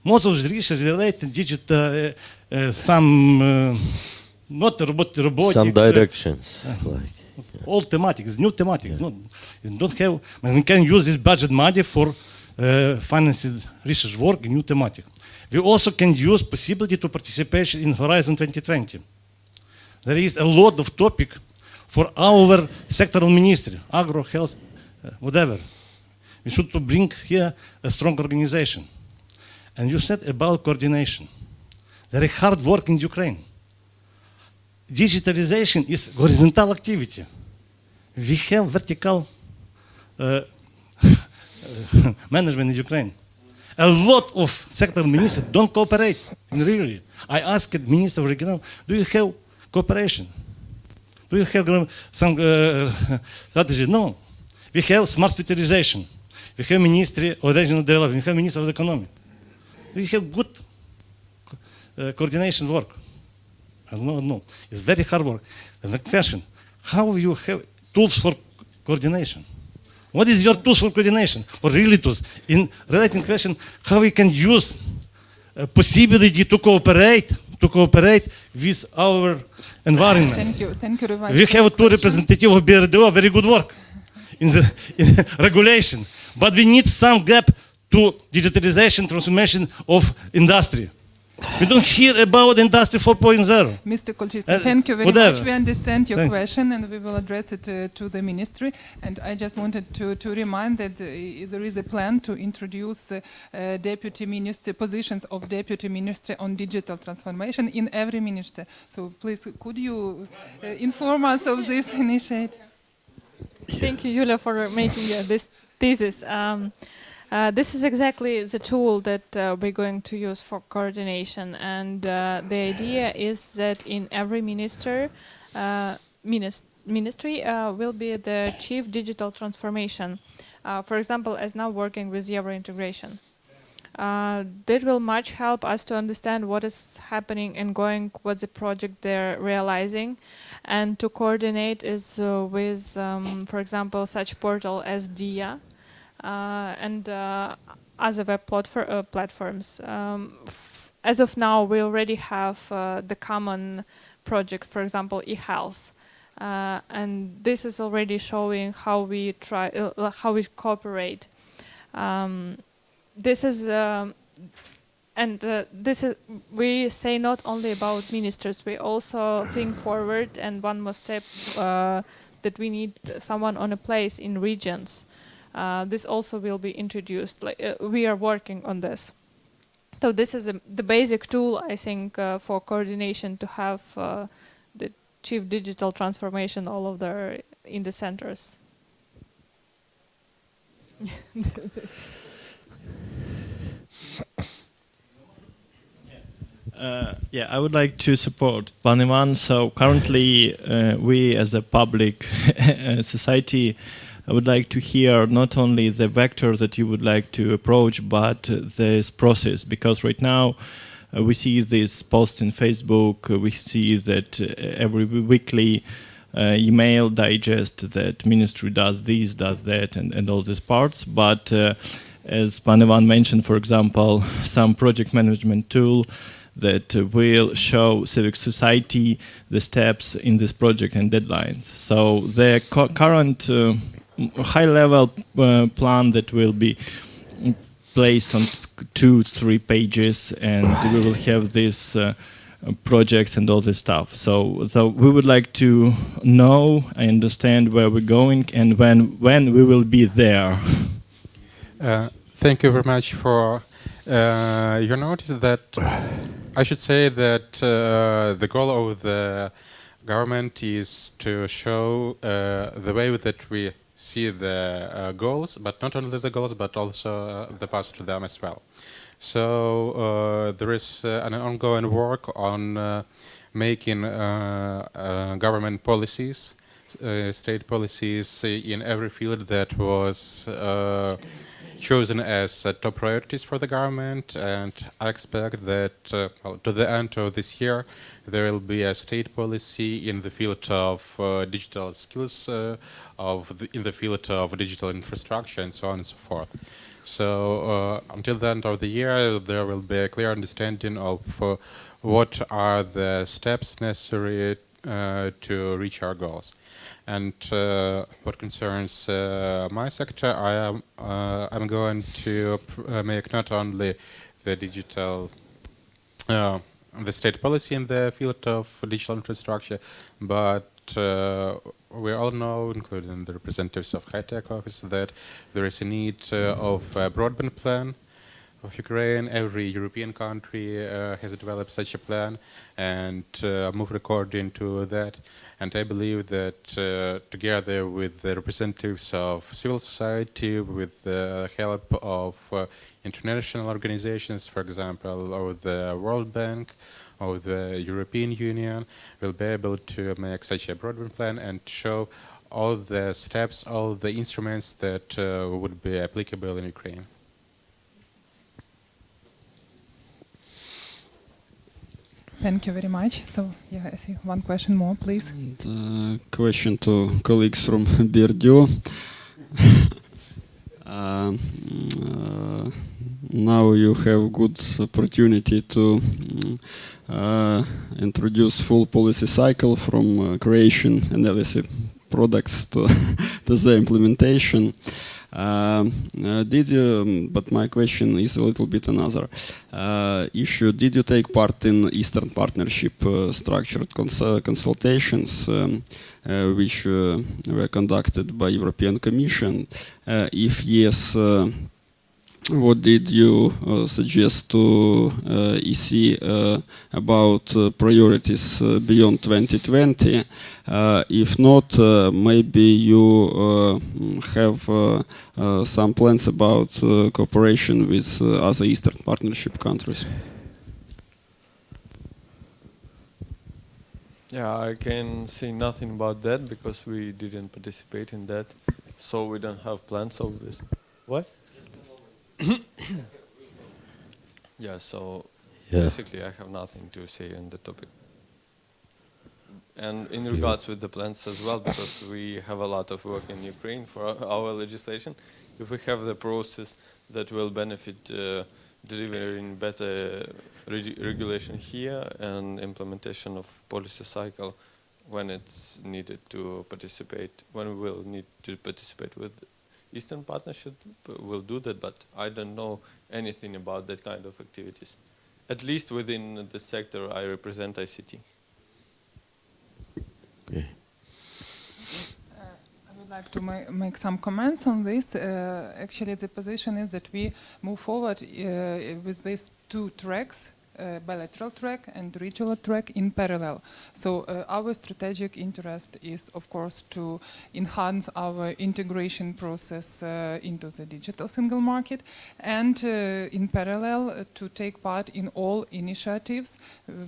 [SPEAKER 12] Most of the research related digital, some not robotics.
[SPEAKER 5] Some directions.
[SPEAKER 12] All thematics, new thematics. Not, you don't have. We can use this budget money for financing research work in new thematic. We also can use possibility to participate in Horizon 2020. There is a lot of topic for our sectoral ministry, agro, health, whatever. We should to bring here a strong organization. And you said about coordination. There is hard work in Ukraine. Digitalization is horizontal activity. We have vertical management in Ukraine. A lot of sector ministers don't cooperate. Really, I asked Minister of Regional, do you have cooperation? Do you have some strategy? No. We have smart specialization. We have Ministry of Regional Development. We have Ministry of the Economy. We have good coordination work. No, it's very hard work. And the question, how you have tools for coordination? What is your tools for coordination? Or really tools? In relating question, how we can use possibility to cooperate with our environment.
[SPEAKER 2] Thank you very much.
[SPEAKER 12] We have two representatives of BRDO, very good work in regulation. But we need some gap to digitalization, transformation of industry. We don't hear about Industry 4.0.
[SPEAKER 2] Mr. Kulczycki, thank you very much. We understand your question and we will address it to the ministry. And I just wanted to remind that there is a plan to introduce deputy minister positions of deputy minister on digital transformation in every ministry. So please, could you inform us of this initiative?
[SPEAKER 1] Thank you, Yulia, for making this thesis. This is exactly the tool that we're going to use for coordination, and the idea is that in every ministry will be the chief digital transformation. For example, as now working with Euro integration. That will much help us to understand what is happening and going, what's the project they're realizing, and to coordinate is with, for example, such portal as DIA. And other web platforms. As of now, we already have the common project, for example, eHealth, and this is already showing how we how we cooperate. This is we say not only about ministers. We also think forward, and one more step that we need someone on a place in regions. This also will be introduced. We are working on this. So this is the basic tool, I think, for coordination, to have the chief digital transformation all of in the centers.
[SPEAKER 9] Yeah, I would like to support Vaniman. So currently, we as a public society, I would like to hear not only the vector that you would like to approach, but this process, because right now we see this post in Facebook, we see that every weekly email digest that ministry does this, does that, and all these parts. But as Panevan mentioned, for example, some project management tool that will show civic society the steps in this project and deadlines. So the current high-level plan that will be placed on 2-3 pages, and we will have these projects and all this stuff. So we would like to know and understand where we're going and when we will be there.
[SPEAKER 7] Thank you very much for your notice. That I should say that the goal of the government is to show the way that we see the goals, but not only the goals, but also the path to them as well. So there is an ongoing work on making government policies, state policies in every field that was chosen as top priorities for the government, and I expect that to the end of this year there will be a state policy in the field of digital skills, in the field of digital infrastructure, and so on and so forth. So until the end of the year there will be a clear understanding of what are the steps necessary to reach our goals. And what concerns my sector, I'm going to make not only the digital, the state policy in the field of digital infrastructure, but we all know, including the representatives of high-tech office, that there is a need of a broadband plan of Ukraine. Every European country has developed such a plan and moved according to that. And I believe that together with the representatives of civil society, with the help of international organizations, for example, or the World Bank, or the European Union, will be able to make such a broadband plan and show all the steps, all the instruments that would be applicable in Ukraine.
[SPEAKER 2] Thank you very much. So, yeah, I see one question more, please.
[SPEAKER 8] And, question to colleagues from BRDO. Now you have good opportunity to introduce full policy cycle from creation analysis products to the implementation. Did you? But my question is a little bit another issue. Did you take part in Eastern Partnership structured consultations, which were conducted by European Commission? If yes, what did you suggest to EC about priorities beyond 2020? If not, maybe you have some plans about cooperation with other Eastern Partnership countries.
[SPEAKER 4] Yeah, I can say nothing about that because we didn't participate in that, so we don't have plans of this. What? Yeah, so basically I have nothing to say on the topic. And in regards with the plans as well, because we have a lot of work in Ukraine for our legislation, if we have the process that will benefit delivering better regulation here and implementation of policy cycle when it's needed to participate, when we will need to participate with Eastern Partnership, will do that, but I don't know anything about that kind of activities. At least within the sector I represent, ICT.
[SPEAKER 2] I would like to make some comments on this. Actually, the position is that we move forward with these two tracks, bilateral track and regional track in parallel. So our strategic interest is, of course, to enhance our integration process into the digital single market, and in parallel to take part in all initiatives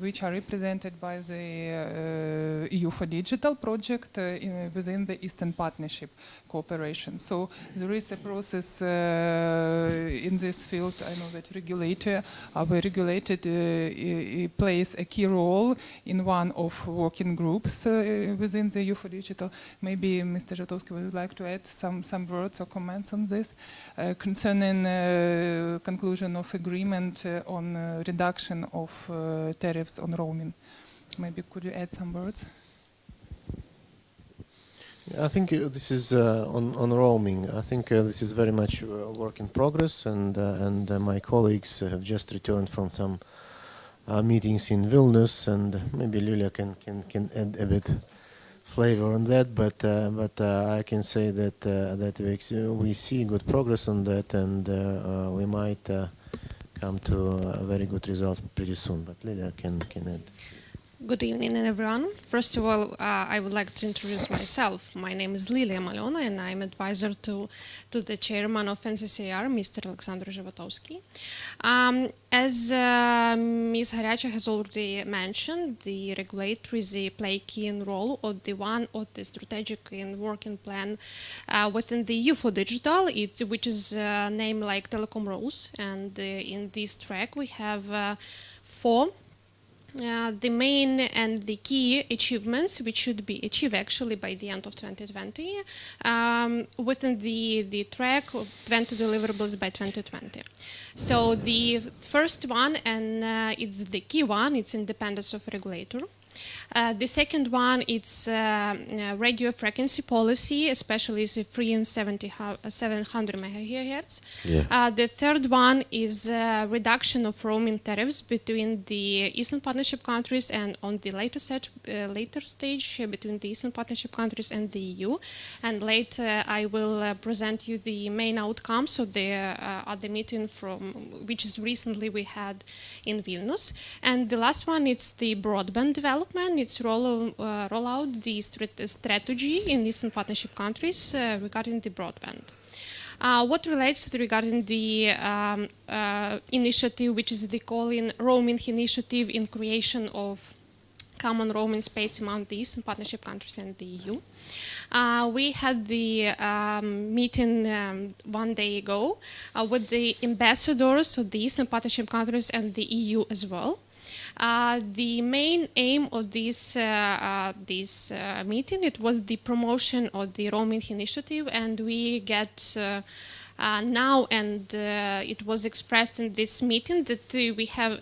[SPEAKER 2] which are represented by the EU for Digital project within the Eastern Partnership cooperation. So there is a process in this field. I know that our regulated plays a key role in one of working groups within the EU for Digital. Maybe Mr. ZHYVOTOVSKYI would like to add some words or comments on this concerning conclusion of agreement on reduction of tariffs on roaming. Maybe could you add some words?
[SPEAKER 3] I think this is on roaming. I think this is very much work in progress, and my colleagues have just returned from some meetings in Vilnius, and maybe Yulia can add a bit flavor on that. But I can say that we see good progress on that, and we might come to very good results pretty soon. But Yulia can add.
[SPEAKER 11] Good evening, everyone. First of all, I would like to introduce myself. My name is Lilia Malona, and I'm advisor to the chairman of NCCR, Mr. Oleksander ZHYVOTOVSKYI. As Ms. GARYACHA has already mentioned, the regulators play a key role of the strategic and working plan within the EU for Digital, which is named like Telecom rules. And in this track, we have four. The main and the key achievements which should be achieved actually by the end of 2020 within the track of 20 deliverables by 2020. So the first one, and it's the key one, it's independence of regulator. The second one, it's radio frequency policy, especially the 3 and 700 megahertz. Yeah. The third one is reduction of roaming tariffs between the Eastern Partnership countries, and on the later stage between the Eastern Partnership countries and the EU. And later I will present you the main outcomes of the other meeting which is recently we had in Vilnius. And the last one, it's the broadband development. It's roll out the strategy in Eastern Partnership countries regarding the broadband. What relates regarding the initiative, which is the calling roaming initiative in creation of common roaming space among the Eastern Partnership countries and the EU.
[SPEAKER 13] We had the meeting 1 day ago with the ambassadors of the Eastern Partnership countries and the EU as well. The main aim of this meeting, it was the promotion of the roaming initiative, and we get now, and it was expressed in this meeting, that we have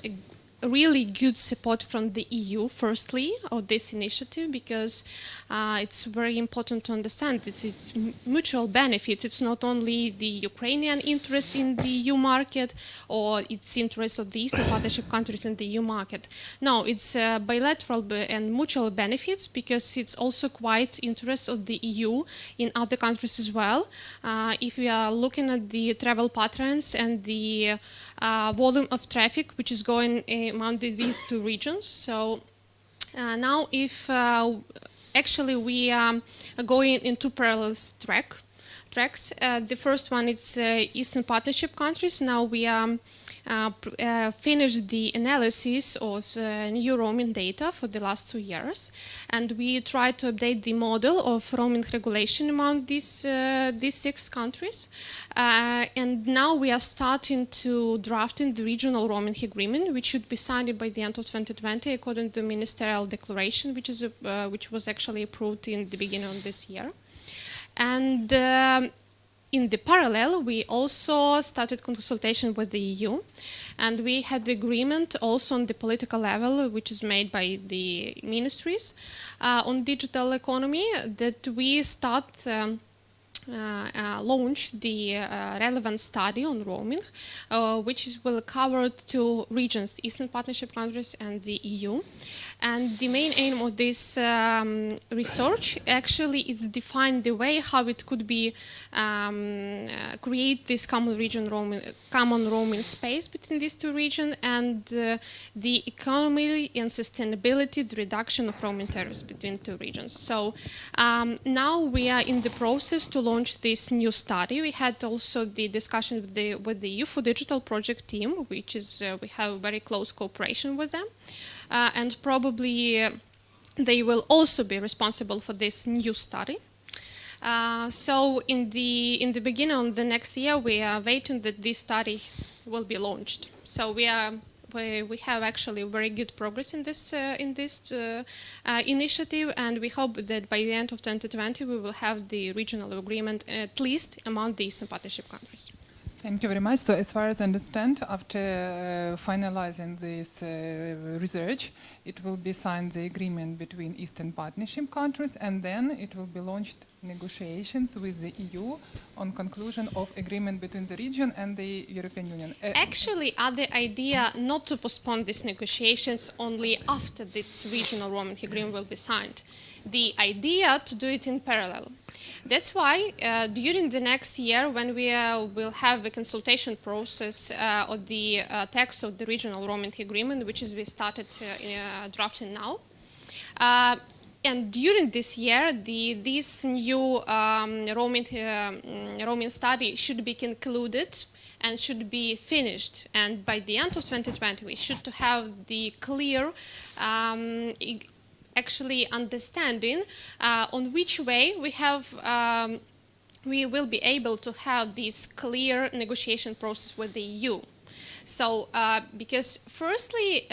[SPEAKER 13] a really good support from the EU, firstly, of this initiative, because it's very important to understand it's mutual benefit. It's not only the Ukrainian interest in the EU market or its interest of the Eastern Partnership countries in the EU market. No, it's bilateral and mutual benefits, because it's also quite interest of the EU in other countries as well. If we are looking at the travel patterns and the volume of traffic which is going among these two regions. So now if actually we are going in two parallel tracks. The first one is Eastern Partnership countries. Now we finished the analysis of new roaming data for the last 2 years, and we tried to update the model of roaming regulation among these 6 countries. And now we are starting to drafting the regional roaming agreement, which should be signed by the end of 2020, according to the ministerial declaration, which was actually approved in the beginning of this year. And in the parallel, we also started consultation with the EU, and we had the agreement also on the political level, which is made by the ministries on digital economy, that we start launch the relevant study on roaming, which will cover 2 regions, Eastern Partnership countries and the EU. And the main aim of this research actually is define the way how it could be create this common roaming space between these 2 regions, and the economy and sustainability, the reduction of roaming tariffs between 2 regions. So now we are in the process to launch this new study. We had also the discussion with the EU for Digital project team, which is we have very close cooperation with them. And probably they will also be responsible for this new study. So in the beginning of the next year, we are waiting that this study will be launched. So we have actually very good progress in this initiative, and we hope that by the end of 2020 we will have the regional agreement at least among the Eastern Partnership countries.
[SPEAKER 2] Thank you very much. So as far as I understand, after finalizing this research, it will be signed the agreement between Eastern Partnership countries, and then it will be launched negotiations with the EU on conclusion of agreement between the region and the European Union.
[SPEAKER 13] Actually, the idea not to postpone these negotiations only after this regional roaming agreement will be signed. The idea to do it in parallel. That's why during the next year, when we will have a consultation process of the text of the regional roaming agreement, which is we started drafting now, and during this year, this new roaming study should be concluded and should be finished. And by the end of 2020, we should have the clear actually understanding on which way we will be able to have this clear negotiation process with the EU. So because firstly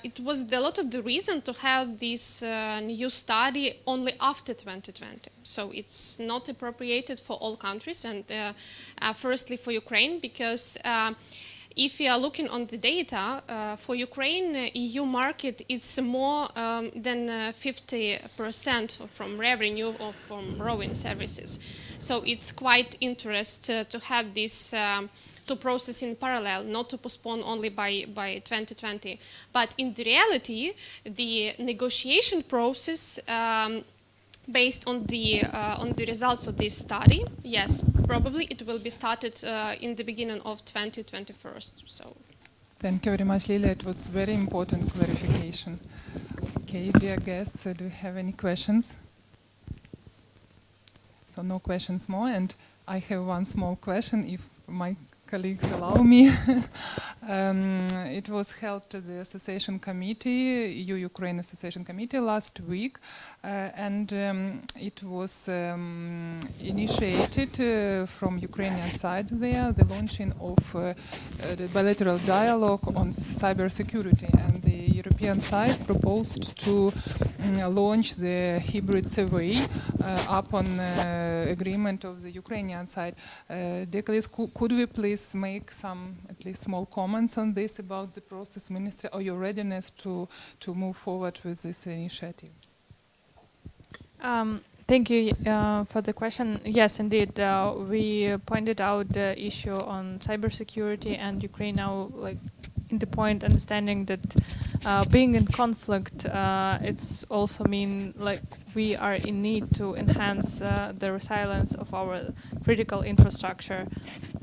[SPEAKER 13] it was a lot of the reason to have this new study only after 2020. So it's not appropriated for all countries, and firstly for Ukraine, because if you are looking on the data, for Ukraine, EU market, it's more than 50% from revenue or from roaming services. So it's quite interesting to have this to process in parallel, not to postpone only by 2020. But in the reality, the negotiation process based on the results of this study, yes, probably it will be started in the beginning of 2021. So,
[SPEAKER 2] thank you very much, Lilia. It was very important clarification. Okay, dear guests, do you have any questions? So no questions more, and I have one small question. If my colleagues allow me. It was held to the Association Committee, EU-Ukraine Association Committee last week, and it was initiated from Ukrainian side there, the launching of the bilateral dialogue on cybersecurity, and the European side proposed to launch the hybrid survey upon agreement of the Ukrainian side. Dear colleagues, could we please make some, at least small comments on this about the process, Ministry, or your readiness to move forward with this initiative?
[SPEAKER 1] Thank you for the question. Yes, indeed, we pointed out the issue on cybersecurity, and Ukraine now, like, in the point understanding that being in conflict, it's also mean like we are in need to enhance the resilience of our critical infrastructure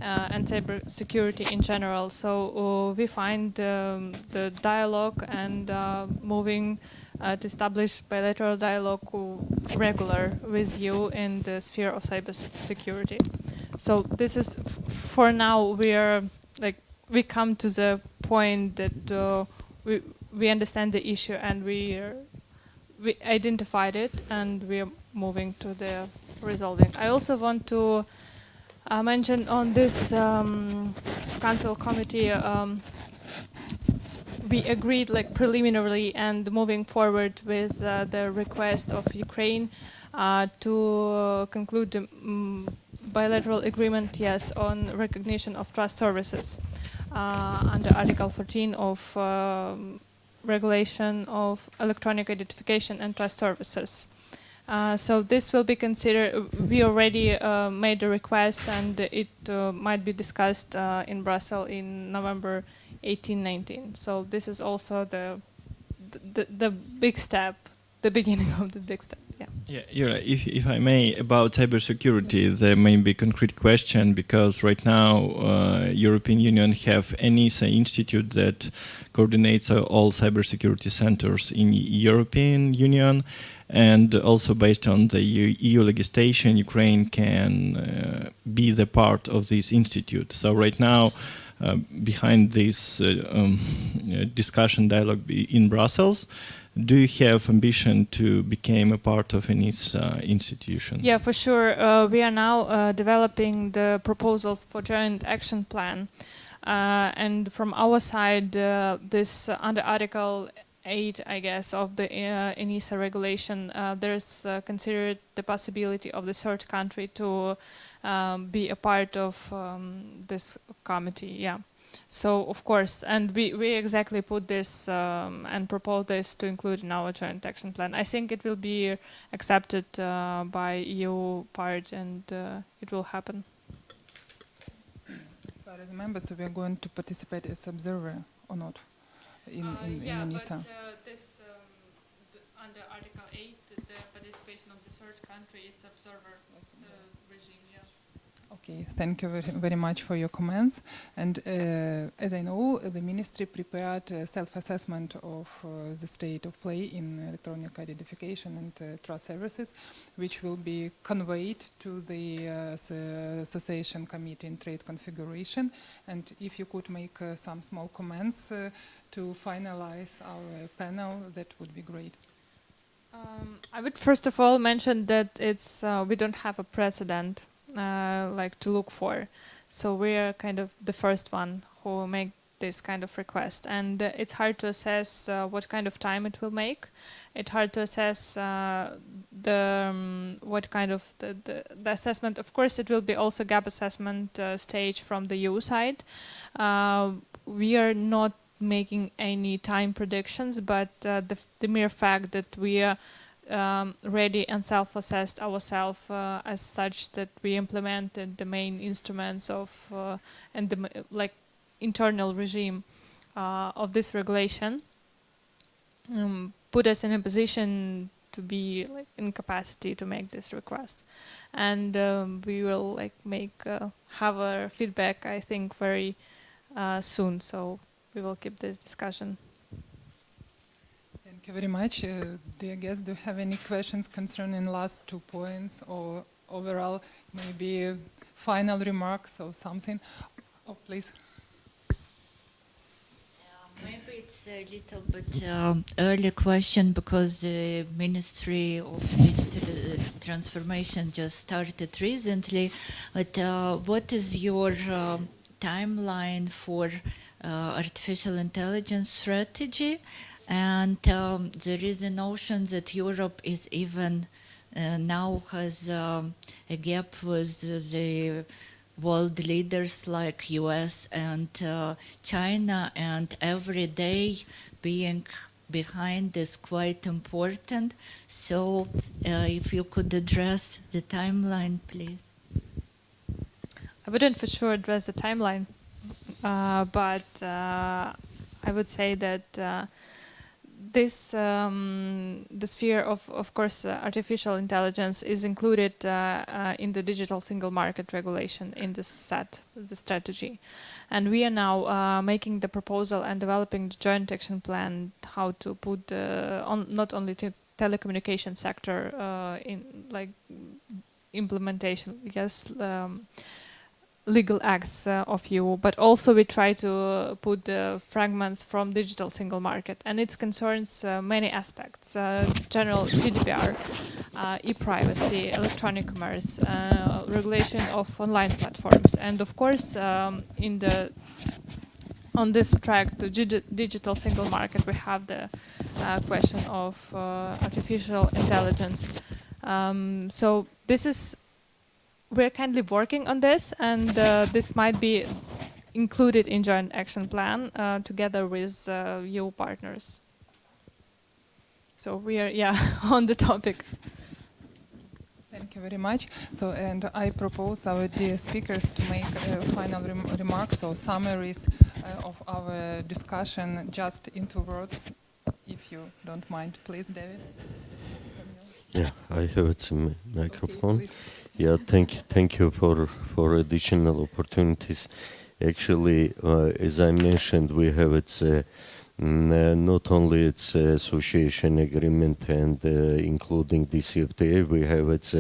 [SPEAKER 1] and cybersecurity in general. So we find the dialogue and moving to establish bilateral dialogue regular with you in the sphere of cybersecurity. So this is, for now, we come to the point that we understand the issue and we identified it and we are moving to the resolving. I also want to mention on this council committee, we agreed like preliminarily and moving forward with the request of Ukraine to conclude the bilateral agreement, yes, on recognition of trust services under Article 14 of Regulation of Electronic Identification and Trust Services. So this will be considered, we already made a request and it might be discussed in Brussels in November 18-19. So this is also the big step, the beginning of the big step. Yeah.
[SPEAKER 9] Yeah, if I may, about cybersecurity, there may be a concrete question because right now European Union have an ENISA institute that coordinates all cybersecurity centers in European Union, and also based on the EU legislation, Ukraine can be the part of this institute. So right now, behind this discussion dialogue in Brussels, do you have ambition to become a part of ENISA institution?
[SPEAKER 1] Yeah, for sure. We are now developing the proposals for joint action plan. And from our side, this under Article 8, I guess, of the ENISA regulation, there's considered the possibility of the third country to be a part of this committee. Yeah. So, of course, and we exactly put this and propose this to include in our joint action plan. I think it will be accepted by EU part and it will happen.
[SPEAKER 2] As far as a member, so we are going to participate as observer or not in ENISA?
[SPEAKER 1] But this, under Article 8, the participation of the third country is observer regime. Yeah.
[SPEAKER 2] Okay, thank you very much for your comments. And as I know, the ministry prepared a self-assessment of the state of play in electronic identification and trust services, which will be conveyed to the Association Committee in Trade Configuration. And if you could make some small comments to finalize our panel, that would be great.
[SPEAKER 1] I would first of all mention that it's we don't have a precedent like to look for, so we're kind of the first one who make this kind of request, and it's hard to assess what kind of time it will make. It's hard to assess what kind of the assessment. Of course, it will be also gap assessment stage from the EU side. We are not making any time predictions, but the mere fact that we are ready and self-assessed ourselves as such that we implemented the main instruments of and the like internal regime of this regulation put us in a position to be like in capacity to make this request, and we will like have our feedback, I think, very soon. So we will keep this discussion.
[SPEAKER 2] Thank you very much. Dear guests, do you have any questions concerning last 2 points or overall maybe final remarks or something? Oh, please.
[SPEAKER 10] Maybe it's a little bit early question because the Ministry of Digital Transformation just started recently. But what is your timeline for artificial intelligence strategy? And there is a notion that Europe is even now has a gap with the world leaders like US and China, and every day being behind is quite important. So if you could address the timeline, please.
[SPEAKER 1] I wouldn't for sure address the timeline, but I would say that the sphere of course, artificial intelligence is included in the digital single market regulation in this the strategy. And we are now making the proposal and developing the joint action plan how to put on not only the telecommunication sector in like implementation, yes, legal acts of EU, but also we try to put the fragments from digital single market, and it concerns many aspects: general GDPR, e-privacy, electronic commerce, regulation of online platforms, and of course, on this track to digital single market, we have the question of artificial intelligence. So this is. We're kindly working on this, and this might be included in joint action plan together with EU partners. So we are, on the topic.
[SPEAKER 2] Thank you very much. So, and I propose our dear speakers to make final remarks or summaries of our discussion just in 2 words, if you don't mind. Please, David.
[SPEAKER 5] Yeah, I have it in microphone.
[SPEAKER 2] Okay,
[SPEAKER 5] yeah, thank you for additional opportunities. Actually, as I mentioned, we have not only its association agreement and including DCFTA, we have its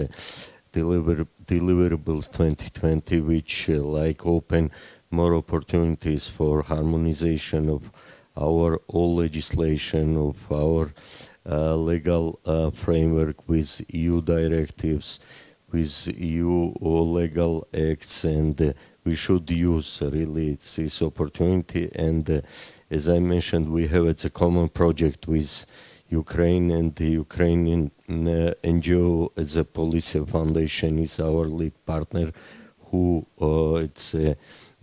[SPEAKER 5] deliverables 2020, which like open more opportunities for harmonization of our all legislation, of our legal framework with EU directives, with EU legal acts, and we should use really this opportunity. And as I mentioned, we have a common project with Ukraine, and the Ukrainian NGO as a Policy Foundation is our lead partner, who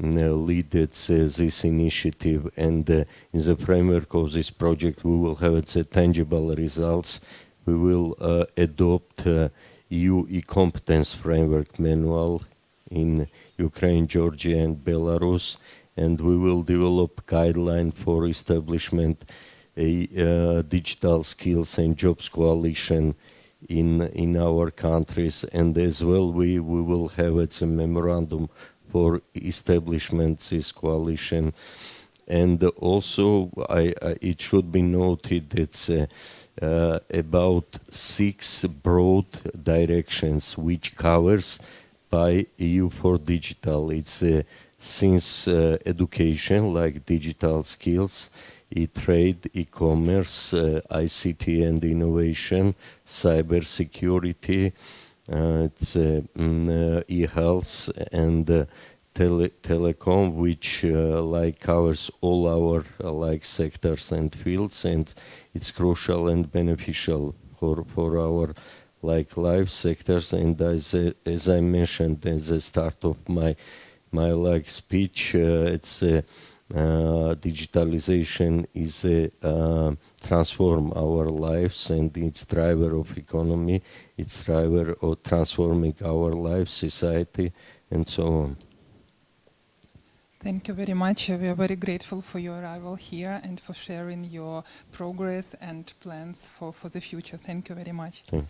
[SPEAKER 5] lead this initiative, and in the framework of this project we will have tangible results. We will adopt EU e-competence framework manual in Ukraine, Georgia and Belarus, and we will develop guideline for establishment a digital skills and jobs coalition in our countries, and as well we will have a memorandum for establishment this coalition. And also it should be noted it's about 6 broad directions which covers by EU for digital. It's since education, like digital skills, e-trade, e-commerce, ICT and innovation, cyber security, it's e-health and telecom, which like covers all our like sectors and fields, and it's crucial and beneficial for our like life sectors. And as I mentioned at the start of my like speech, it's digitalization is transform our lives, and it's driver of economy, it's driver of transforming our life, society, and so on.
[SPEAKER 2] Thank you very much. We are very grateful for your arrival here and for sharing your progress and plans for the future. Thank you very much.
[SPEAKER 5] Thank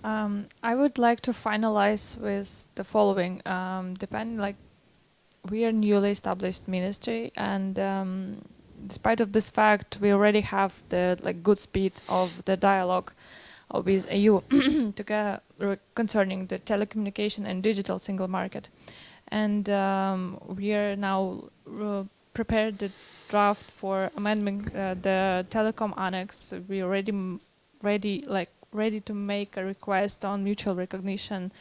[SPEAKER 5] you.
[SPEAKER 1] I would like to finalize with the following. We are newly established ministry, and despite of this fact, we already have the good speed of the dialogue with EU together concerning the telecommunication and digital single market. and we are now prepared the draft for amending the Telecom annex. We already ready to make a request on mutual recognition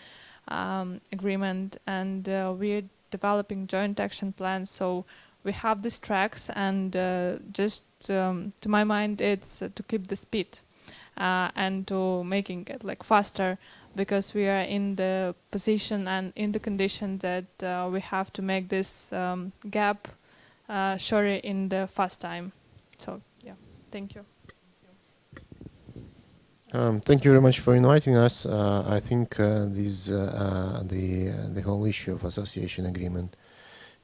[SPEAKER 1] agreement, and we're developing joint action plans. So we have these tracks, and just to my mind, it's to keep the speed and to making it like faster, because we are in the position and in the condition that we have to make this gap shorter in the fast time. So yeah, thank you.
[SPEAKER 3] Thank you very much for inviting us. I think the whole issue of association agreement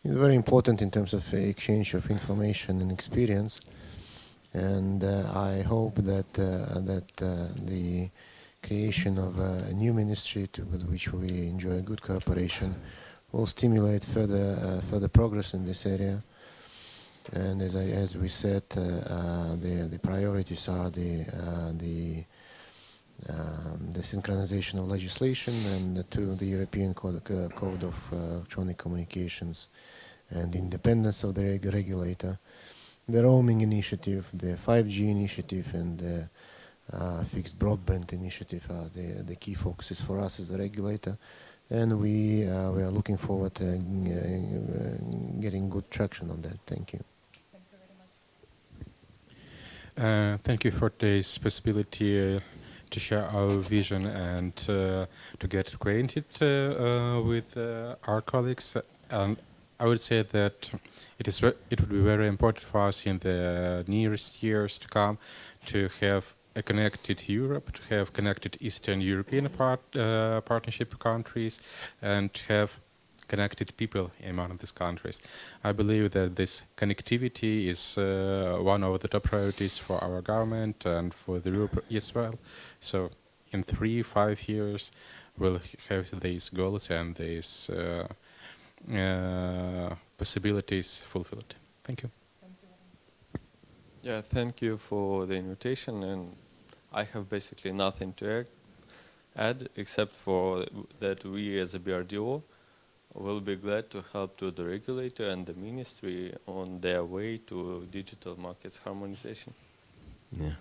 [SPEAKER 3] is very important in terms of exchange of information and experience, and I hope that the creation of a new ministry with which we enjoy good cooperation will stimulate further progress in this area. And as we said, the priorities are the synchronization of legislation and the European Code of Electronic Communications and independence of the regulator, the roaming initiative, the 5G initiative, and the fixed broadband initiative are the key focuses for us as a regulator, and we are looking forward to getting good traction on that. Thank you.
[SPEAKER 7] Thank you for this possibility to share our vision and to get acquainted with our colleagues. And I would say that it would be very important for us in the nearest years to come to have a connected Europe, to have connected Eastern European partnership countries, and to have connected people in one of these countries. I believe that this connectivity is one of the top priorities for our government and for the Europe as well. So in 3-5 years, we'll have these goals and these possibilities fulfilled. Thank you.
[SPEAKER 4] Yeah, thank you for the invitation, and I have basically nothing to add except for that we as a BRDO will be glad to help to the regulator and the ministry on their way to digital markets harmonization.
[SPEAKER 5] Yeah.